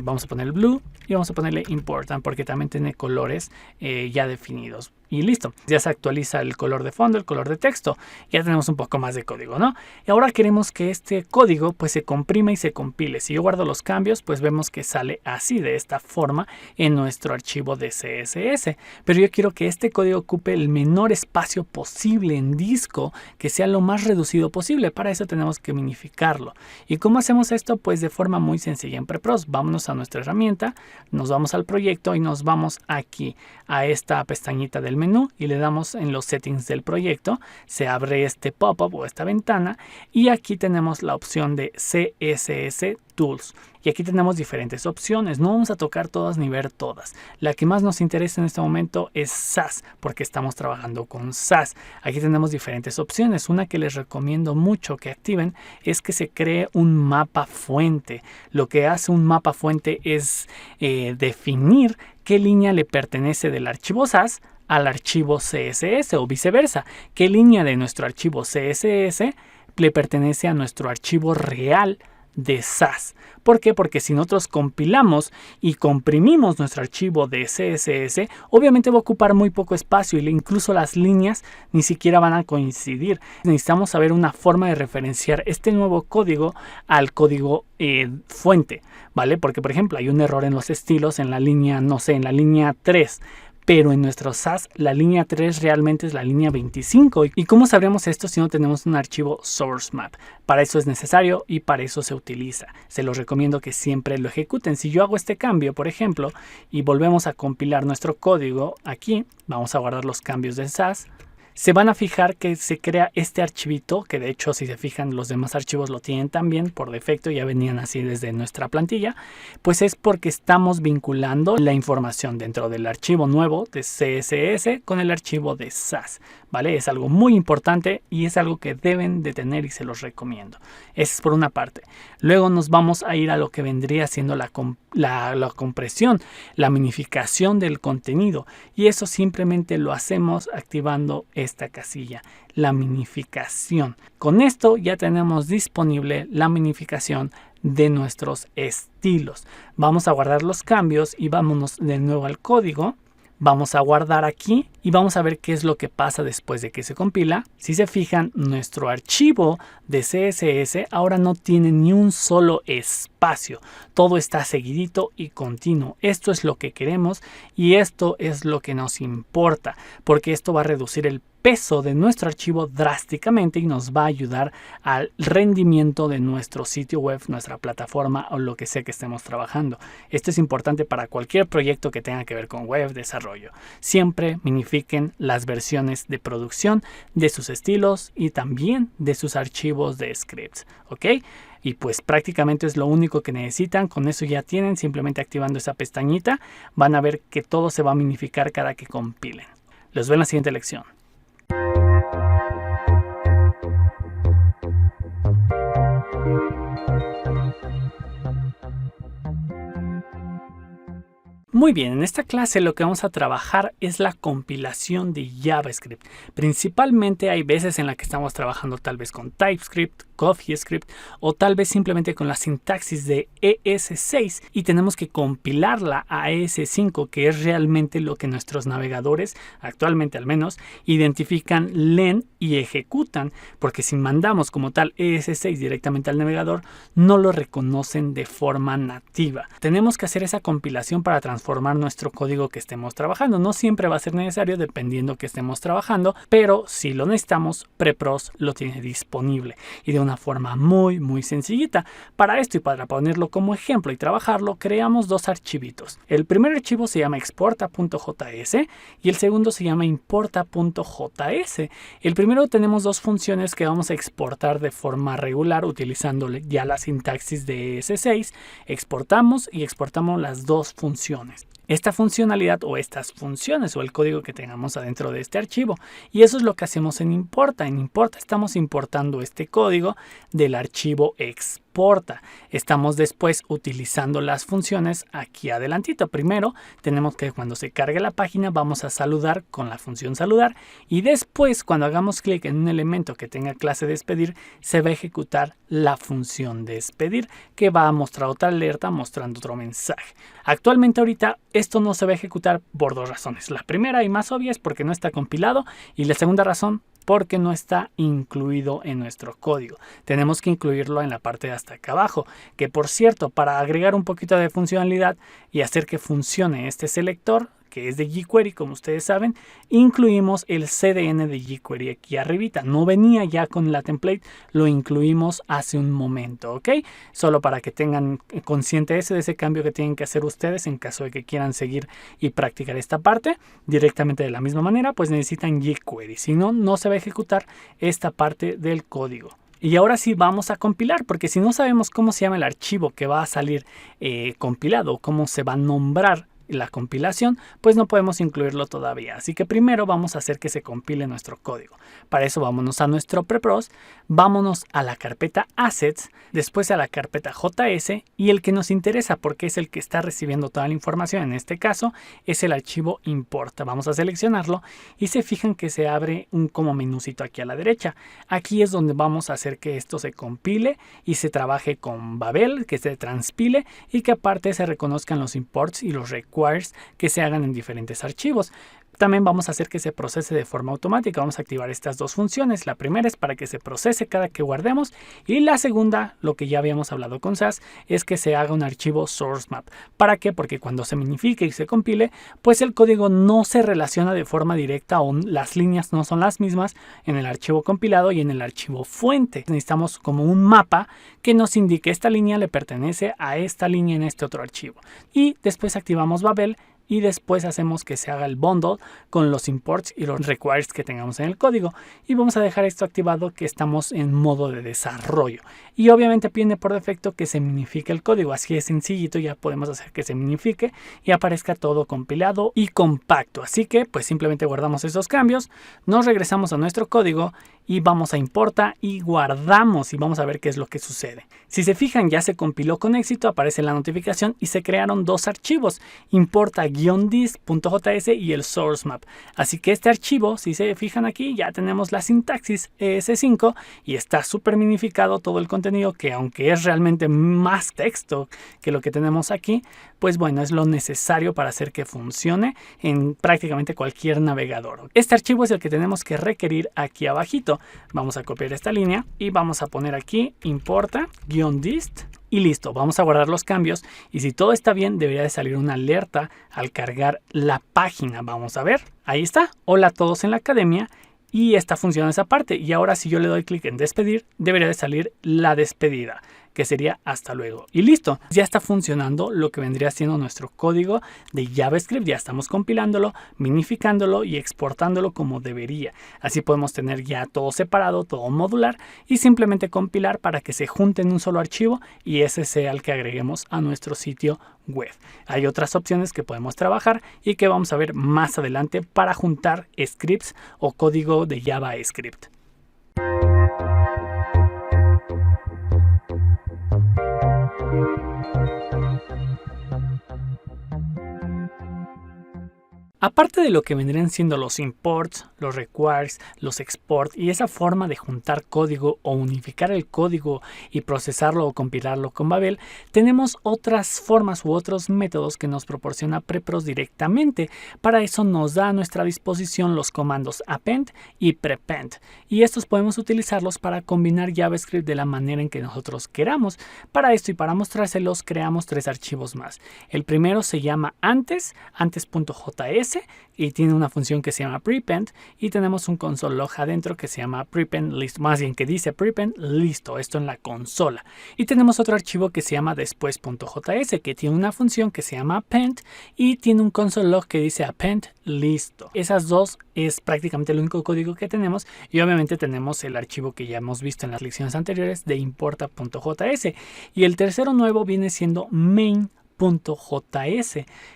Vamos a poner el blue y vamos a ponerle important porque también tiene colores ya definidos. Y listo, ya se actualiza el color de fondo, el color de texto. Ya tenemos un poco más de código, ¿no? Y ahora queremos que este código pues se comprima y se compile. Si yo guardo los cambios, pues vemos que sale así, de esta forma, en nuestro archivo de CSS. Pero yo quiero que este código ocupe el menor espacio posible en disco, que sea lo más reducido posible. Para eso tenemos que minificarlo. ¿Y cómo hacemos esto? Pues de forma muy sencilla en Prepros. Vámonos a nuestra herramienta, nos vamos al proyecto y nos vamos aquí a esta pestañita del menú y le damos en los settings del proyecto. Se abre este pop-up o esta ventana y aquí tenemos la opción de CSS Tools. Y aquí tenemos diferentes opciones. No vamos a tocar todas ni ver todas. La que más nos interesa en este momento es SAS, porque estamos trabajando con SAS. Aquí tenemos diferentes opciones. Una que les recomiendo mucho que activen es que se cree un mapa fuente. Lo que hace un mapa fuente es definir qué línea le pertenece del archivo SAS al archivo CSS o viceversa. Qué línea de nuestro archivo CSS le pertenece a nuestro archivo real de SAS. ¿Por qué? Porque si nosotros compilamos y comprimimos nuestro archivo de CSS, obviamente va a ocupar muy poco espacio y incluso las líneas ni siquiera van a coincidir. Necesitamos saber una forma de referenciar este nuevo código al código fuente, ¿vale? Porque, por ejemplo, hay un error en los estilos en la línea, no sé, en la línea 3. Pero en nuestro SAS la línea 3 realmente es la línea 25. ¿Y cómo sabremos esto si no tenemos un archivo source map? Para eso es necesario y para eso se utiliza. Se los recomiendo que siempre lo ejecuten. Si yo hago este cambio, por ejemplo, y volvemos a compilar nuestro código aquí, vamos a guardar los cambios de SAS. Se van a fijar que se crea este archivito, que de hecho si se fijan los demás archivos lo tienen también por defecto, ya venían así desde nuestra plantilla, pues es porque estamos vinculando la información dentro del archivo nuevo de CSS con el archivo de SAS, ¿vale? Es algo muy importante y es algo que deben de tener y se los recomiendo. Eso es por una parte. Luego nos vamos a ir a lo que vendría siendo la compresión, la minificación del contenido, y eso simplemente lo hacemos activando esta casilla, la minificación. Con esto ya tenemos disponible la minificación de nuestros estilos. Vamos a guardar los cambios y vámonos de nuevo al código. Vamos a guardar aquí y vamos a ver qué es lo que pasa después de que se compila. Si se fijan, nuestro archivo de CSS ahora no tiene ni un solo espacio. Todo está seguidito y continuo. Esto es lo que queremos y esto es lo que nos importa, porque esto va a reducir el peso de nuestro archivo drásticamente y nos va a ayudar al rendimiento de nuestro sitio web, nuestra plataforma o lo que sea que estemos trabajando. Esto es importante para cualquier proyecto que tenga que ver con web desarrollo. Siempre minifiquen las versiones de producción de sus estilos y también de sus archivos de scripts, ¿ok? Y pues prácticamente es lo único que necesitan. Con eso ya tienen, simplemente activando esa pestañita van a ver que todo se va a minificar cada que compilen. Los veo en la siguiente lección. Muy bien, en esta clase lo que vamos a trabajar es la compilación de JavaScript. Principalmente hay veces en las que estamos trabajando tal vez con TypeScript, CoffeeScript o tal vez simplemente con la sintaxis de ES6 y tenemos que compilarla a ES5, que es realmente lo que nuestros navegadores, actualmente al menos, identifican, leen y ejecutan, porque si mandamos como tal ES6 directamente al navegador, no lo reconocen de forma nativa. Tenemos que hacer esa compilación para transformar nuestro código que estemos trabajando. No siempre va a ser necesario dependiendo que estemos trabajando, pero si lo necesitamos, Prepros lo tiene disponible y de una forma muy sencillita. Para esto y para ponerlo como ejemplo y trabajarlo, creamos dos archivitos. El primer archivo se llama exporta.js y el segundo se llama importa.js. El primero tenemos dos funciones que vamos a exportar de forma regular utilizando ya la sintaxis de ES6. Exportamos y exportamos las dos funciones. Esta funcionalidad o estas funciones o el código que tengamos adentro de este archivo. Y eso es lo que hacemos en Importa. En Importa estamos importando este código del archivo exporta. Estamos después utilizando las funciones aquí adelantito. Primero tenemos que cuando se cargue la página vamos a saludar con la función saludar y después cuando hagamos clic en un elemento que tenga clase despedir se va a ejecutar la función despedir que va a mostrar otra alerta mostrando otro mensaje. Actualmente ahorita esto no se va a ejecutar por dos razones. La primera y más obvia es porque no está compilado y la segunda razón porque no está incluido en nuestro código. Tenemos que incluirlo en la parte de hasta acá abajo, que por cierto, para agregar un poquito de funcionalidad y hacer que funcione este selector, que es de jQuery, como ustedes saben, incluimos el CDN de jQuery aquí arribita. No venía ya con la template, lo incluimos hace un momento, ¿ok? Solo para que tengan consciente de ese cambio que tienen que hacer ustedes en caso de que quieran seguir y practicar esta parte directamente de la misma manera, pues necesitan jQuery. Si no, no se va a ejecutar esta parte del código. Y ahora sí vamos a compilar, porque si no sabemos cómo se llama el archivo que va a salir compilado, cómo se va a nombrar la compilación, pues no podemos incluirlo todavía. Así que primero vamos a hacer que se compile nuestro código. Para eso vámonos a nuestro prepros, vámonos a la carpeta assets, después a la carpeta JS, y el que nos interesa porque es el que está recibiendo toda la información, en este caso es el archivo import. Vamos a seleccionarlo y se fijan que se abre un como menucito aquí a la derecha. Aquí es donde vamos a hacer que esto se compile y se trabaje con Babel, que se transpile y que aparte se reconozcan los imports y los requires que se hagan en diferentes archivos. También vamos a hacer que se procese de forma automática. Vamos a activar estas dos funciones. La primera es para que se procese cada que guardemos y la segunda, lo que ya habíamos hablado con SAS, es que se haga un archivo source map. ¿Para qué? Porque cuando se minifique y se compile, pues el código no se relaciona de forma directa o las líneas no son las mismas en el archivo compilado y en el archivo fuente. Necesitamos como un mapa que nos indique esta línea le pertenece a esta línea en este otro archivo. Y después activamos Babel y después hacemos que se haga el bundle con los imports y los requires que tengamos en el código. Y vamos a dejar esto activado, que estamos en modo de desarrollo. Y obviamente viene por defecto que se minifique el código. Así es sencillito, ya podemos hacer que se minifique y aparezca todo compilado y compacto. Así que pues simplemente guardamos esos cambios, nos regresamos a nuestro código y vamos a importa y guardamos y vamos a ver qué es lo que sucede. Si se fijan, ya se compiló con éxito, aparece la notificación y se crearon dos archivos, importa-dist.js y el source map. Así que este archivo, si se fijan aquí, ya tenemos la sintaxis ES5 y está súper minificado todo el contenido, que aunque es realmente más texto que lo que tenemos aquí, pues bueno, es lo necesario para hacer que funcione en prácticamente cualquier navegador. Este archivo es el que tenemos que requerir aquí abajito. Vamos a copiar esta línea y vamos a poner aquí importa-dist y listo. Vamos a guardar los cambios y si todo está bien debería de salir una alerta al cargar la página. Vamos a ver, ahí está. Hola a todos en la academia. Y esta funciona esa parte. Y ahora si yo le doy clic en despedir, debería de salir la despedida, que sería hasta luego. Y listo, ya está funcionando lo que vendría siendo nuestro código de JavaScript. Ya estamos compilándolo, minificándolo y exportándolo como debería. Así podemos tener ya todo separado, todo modular y simplemente compilar para que se junte en un solo archivo y ese sea el que agreguemos a nuestro sitio web. Hay otras opciones que podemos trabajar y que vamos a ver más adelante para juntar scripts o código de JavaScript. Aparte de lo que vendrían siendo los imports, los requires, los export y esa forma de juntar código o unificar el código y procesarlo o compilarlo con Babel, tenemos otras formas u otros métodos que nos proporciona Prepros directamente. Para eso nos da a nuestra disposición los comandos append y prepend y estos podemos utilizarlos para combinar JavaScript de la manera en que nosotros queramos. Para esto y para mostrárselos creamos tres archivos más. El primero se llama antes.js y tiene una función que se llama prepend y tenemos un console log adentro que se llama prepend list, más bien que dice prepend listo, esto en la consola. Y tenemos otro archivo que se llama después.js que tiene una función que se llama append y tiene un console log que dice append listo. Esas dos es prácticamente el único código que tenemos y obviamente tenemos el archivo que ya hemos visto en las lecciones anteriores de importa.js y el tercero nuevo viene siendo main.js.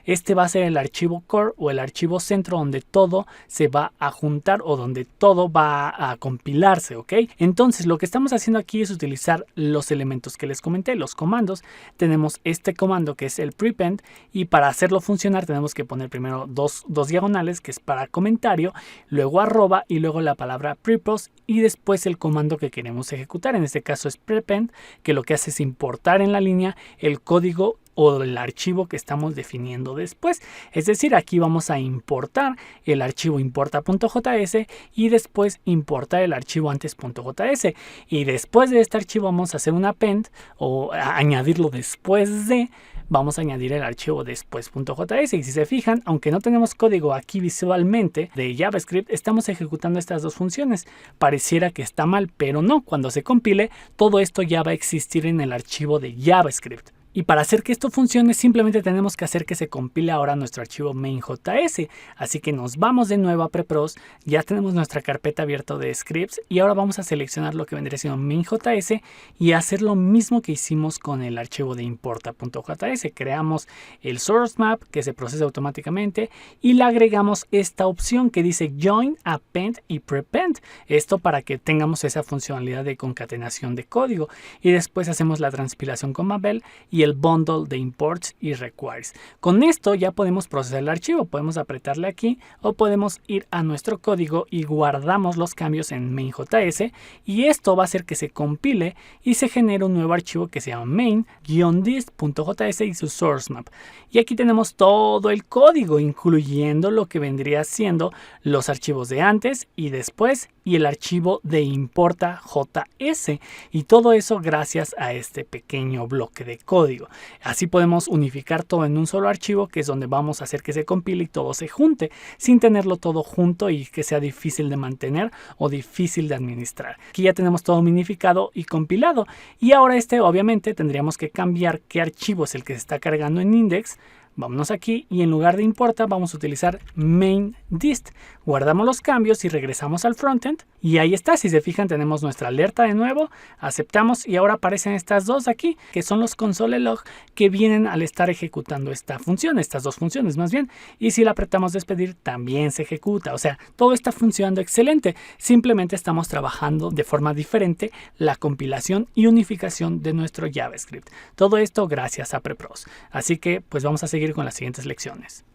Este va a ser el archivo core o el archivo centro donde todo se va a juntar o donde todo va a compilarse, ¿ok? Entonces lo que estamos haciendo aquí es utilizar los elementos que les comenté, los comandos. Tenemos este comando que es el prepend y para hacerlo funcionar tenemos que poner primero dos diagonales que es para comentario, luego arroba y luego la palabra prepos y después el comando que queremos ejecutar. En este caso es prepend, que lo que hace es importar en la línea el código o el archivo que estamos definiendo después. Es decir, aquí vamos a importar el archivo importa.js y después importar el archivo antes.js y después de este archivo vamos a hacer un append o añadirlo después de, vamos a añadir el archivo después.js y si se fijan, aunque no tenemos código aquí visualmente de JavaScript, estamos ejecutando estas dos funciones. Pareciera que está mal, pero no, cuando se compile todo esto ya va a existir en el archivo de JavaScript. Y para hacer que esto funcione simplemente tenemos que hacer que se compile ahora nuestro archivo main.js. Así que nos vamos de nuevo a Prepros, ya tenemos nuestra carpeta abierta de scripts y ahora vamos a seleccionar lo que vendría siendo main.js y hacer lo mismo que hicimos con el archivo de importa.js. Creamos el source map que se procesa automáticamente y le agregamos esta opción que dice join, append y prepend. Esto para que tengamos esa funcionalidad de concatenación de código y después hacemos la transpilación con Babel y el bundle de imports y requires. Con esto ya podemos procesar el archivo, podemos apretarle aquí o podemos ir a nuestro código y guardamos los cambios en main.js y esto va a hacer que se compile y se genere un nuevo archivo que se llama main-dist.js y su source map. Y aquí tenemos todo el código, incluyendo lo que vendría siendo los archivos de antes y después y el archivo de importa.js, y todo eso gracias a este pequeño bloque de código. Así podemos unificar todo en un solo archivo, que es donde vamos a hacer que se compile y todo se junte, sin tenerlo todo junto y que sea difícil de mantener o difícil de administrar. Aquí ya tenemos todo minificado y compilado, y ahora obviamente tendríamos que cambiar qué archivo es el que se está cargando en index. Vámonos aquí y en lugar de importa vamos a utilizar main.dist. Guardamos los cambios y regresamos al frontend. Y ahí está, si se fijan tenemos nuestra alerta de nuevo. Aceptamos y ahora aparecen estas dos aquí, que son los console log que vienen al estar ejecutando esta función, estas dos funciones más bien. Y si la apretamos despedir también se ejecuta. O sea, todo está funcionando excelente. Simplemente estamos trabajando de forma diferente la compilación y unificación de nuestro JavaScript. Todo esto gracias a Prepros. Así que pues vamos a seguir con las siguientes lecciones.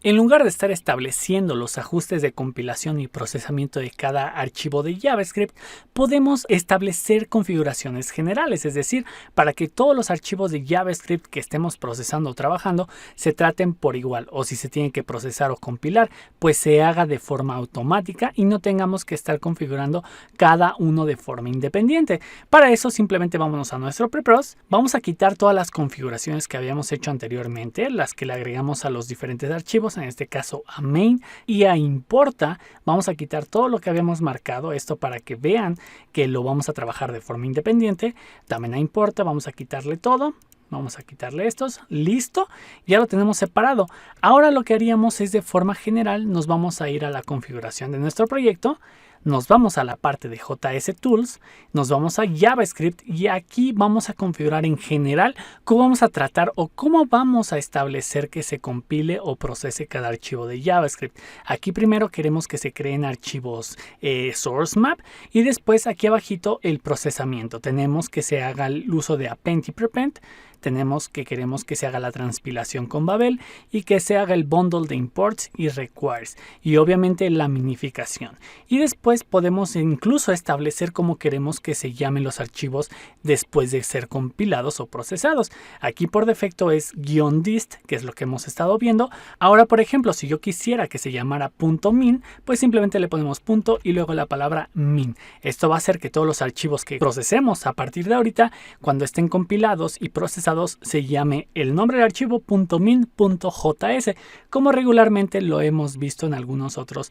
En lugar de estar estableciendo los ajustes de compilación y procesamiento de cada archivo de JavaScript, podemos establecer configuraciones generales, es decir, para que todos los archivos de JavaScript que estemos procesando o trabajando se traten por igual, o si se tienen que procesar o compilar, pues se haga de forma automática y no tengamos que estar configurando cada uno de forma independiente. Para eso simplemente vámonos a nuestro Prepros, vamos a quitar todas las configuraciones que habíamos hecho anteriormente, las que le agregamos a los diferentes archivos, en este caso a main y a importa. Vamos a quitar todo lo que habíamos marcado, esto para que vean que lo vamos a trabajar de forma independiente. También a importa vamos a quitarle todo. Vamos a quitarle estos, listo, ya lo tenemos separado. Ahora lo que haríamos es de forma general, nos vamos a ir a la configuración de nuestro proyecto, nos vamos a la parte de JS Tools, nos vamos a JavaScript y aquí vamos a configurar en general cómo vamos a tratar o cómo vamos a establecer que se compile o procese cada archivo de JavaScript. Aquí primero queremos que se creen archivos source map y después aquí abajito el procesamiento. Tenemos que se haga el uso de append y prepend. Queremos que se haga la transpilación con Babel y que se haga el bundle de imports y requires y obviamente la minificación. Y después podemos incluso establecer cómo queremos que se llamen los archivos después de ser compilados o procesados. Aquí por defecto es -dist, que es lo que hemos estado viendo. Ahora, por ejemplo, si yo quisiera que se llamara .min, pues simplemente le ponemos punto y luego la palabra min. Esto va a hacer que todos los archivos que procesemos a partir de ahorita, cuando estén compilados y procesados, se llame el nombre del archivo .min.js, como regularmente lo hemos visto en algunos otros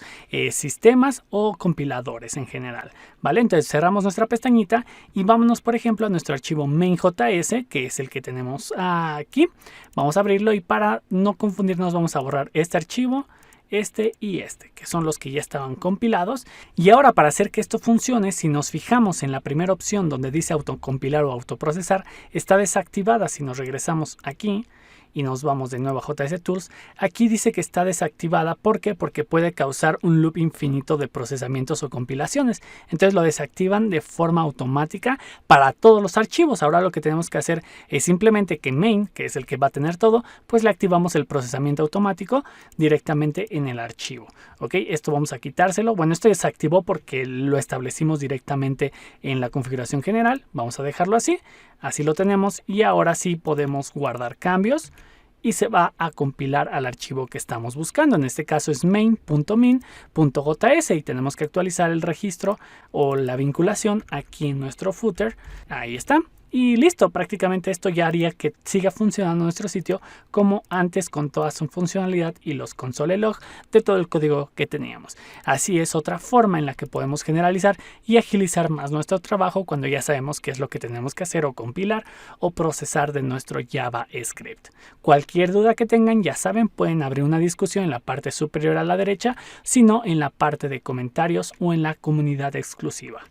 sistemas o compiladores en general, ¿vale? Entonces cerramos nuestra pestañita y vámonos, por ejemplo, a nuestro archivo main.js, que es el que tenemos aquí. Vamos a abrirlo y para no confundirnos vamos a borrar este archivo, este y este, que son los que ya estaban compilados. Y ahora, para hacer que esto funcione, si nos fijamos en la primera opción donde dice autocompilar o autoprocesar, está desactivada. Si nos regresamos aquí y nos vamos de nuevo a JS Tools, aquí dice que está desactivada. ¿Por qué? Porque puede causar un loop infinito de procesamientos o compilaciones. Entonces lo desactivan de forma automática para todos los archivos. Ahora lo que tenemos que hacer es simplemente que main, que es el que va a tener todo, pues le activamos el procesamiento automático directamente en el archivo. ¿Ok? Esto vamos a quitárselo. Bueno, esto desactivó porque lo establecimos directamente en la configuración general. Vamos a dejarlo así. Así lo tenemos y ahora sí podemos guardar cambios y se va a compilar al archivo que estamos buscando. En este caso es main.min.js y tenemos que actualizar el registro o la vinculación aquí en nuestro footer. Ahí está. Y listo, prácticamente esto ya haría que siga funcionando nuestro sitio como antes, con toda su funcionalidad y los console log de todo el código que teníamos. Así es otra forma en la que podemos generalizar y agilizar más nuestro trabajo cuando ya sabemos qué es lo que tenemos que hacer o compilar o procesar de nuestro JavaScript. Cualquier duda que tengan, ya saben, pueden abrir una discusión en la parte superior a la derecha, sino en la parte de comentarios o en la comunidad exclusiva.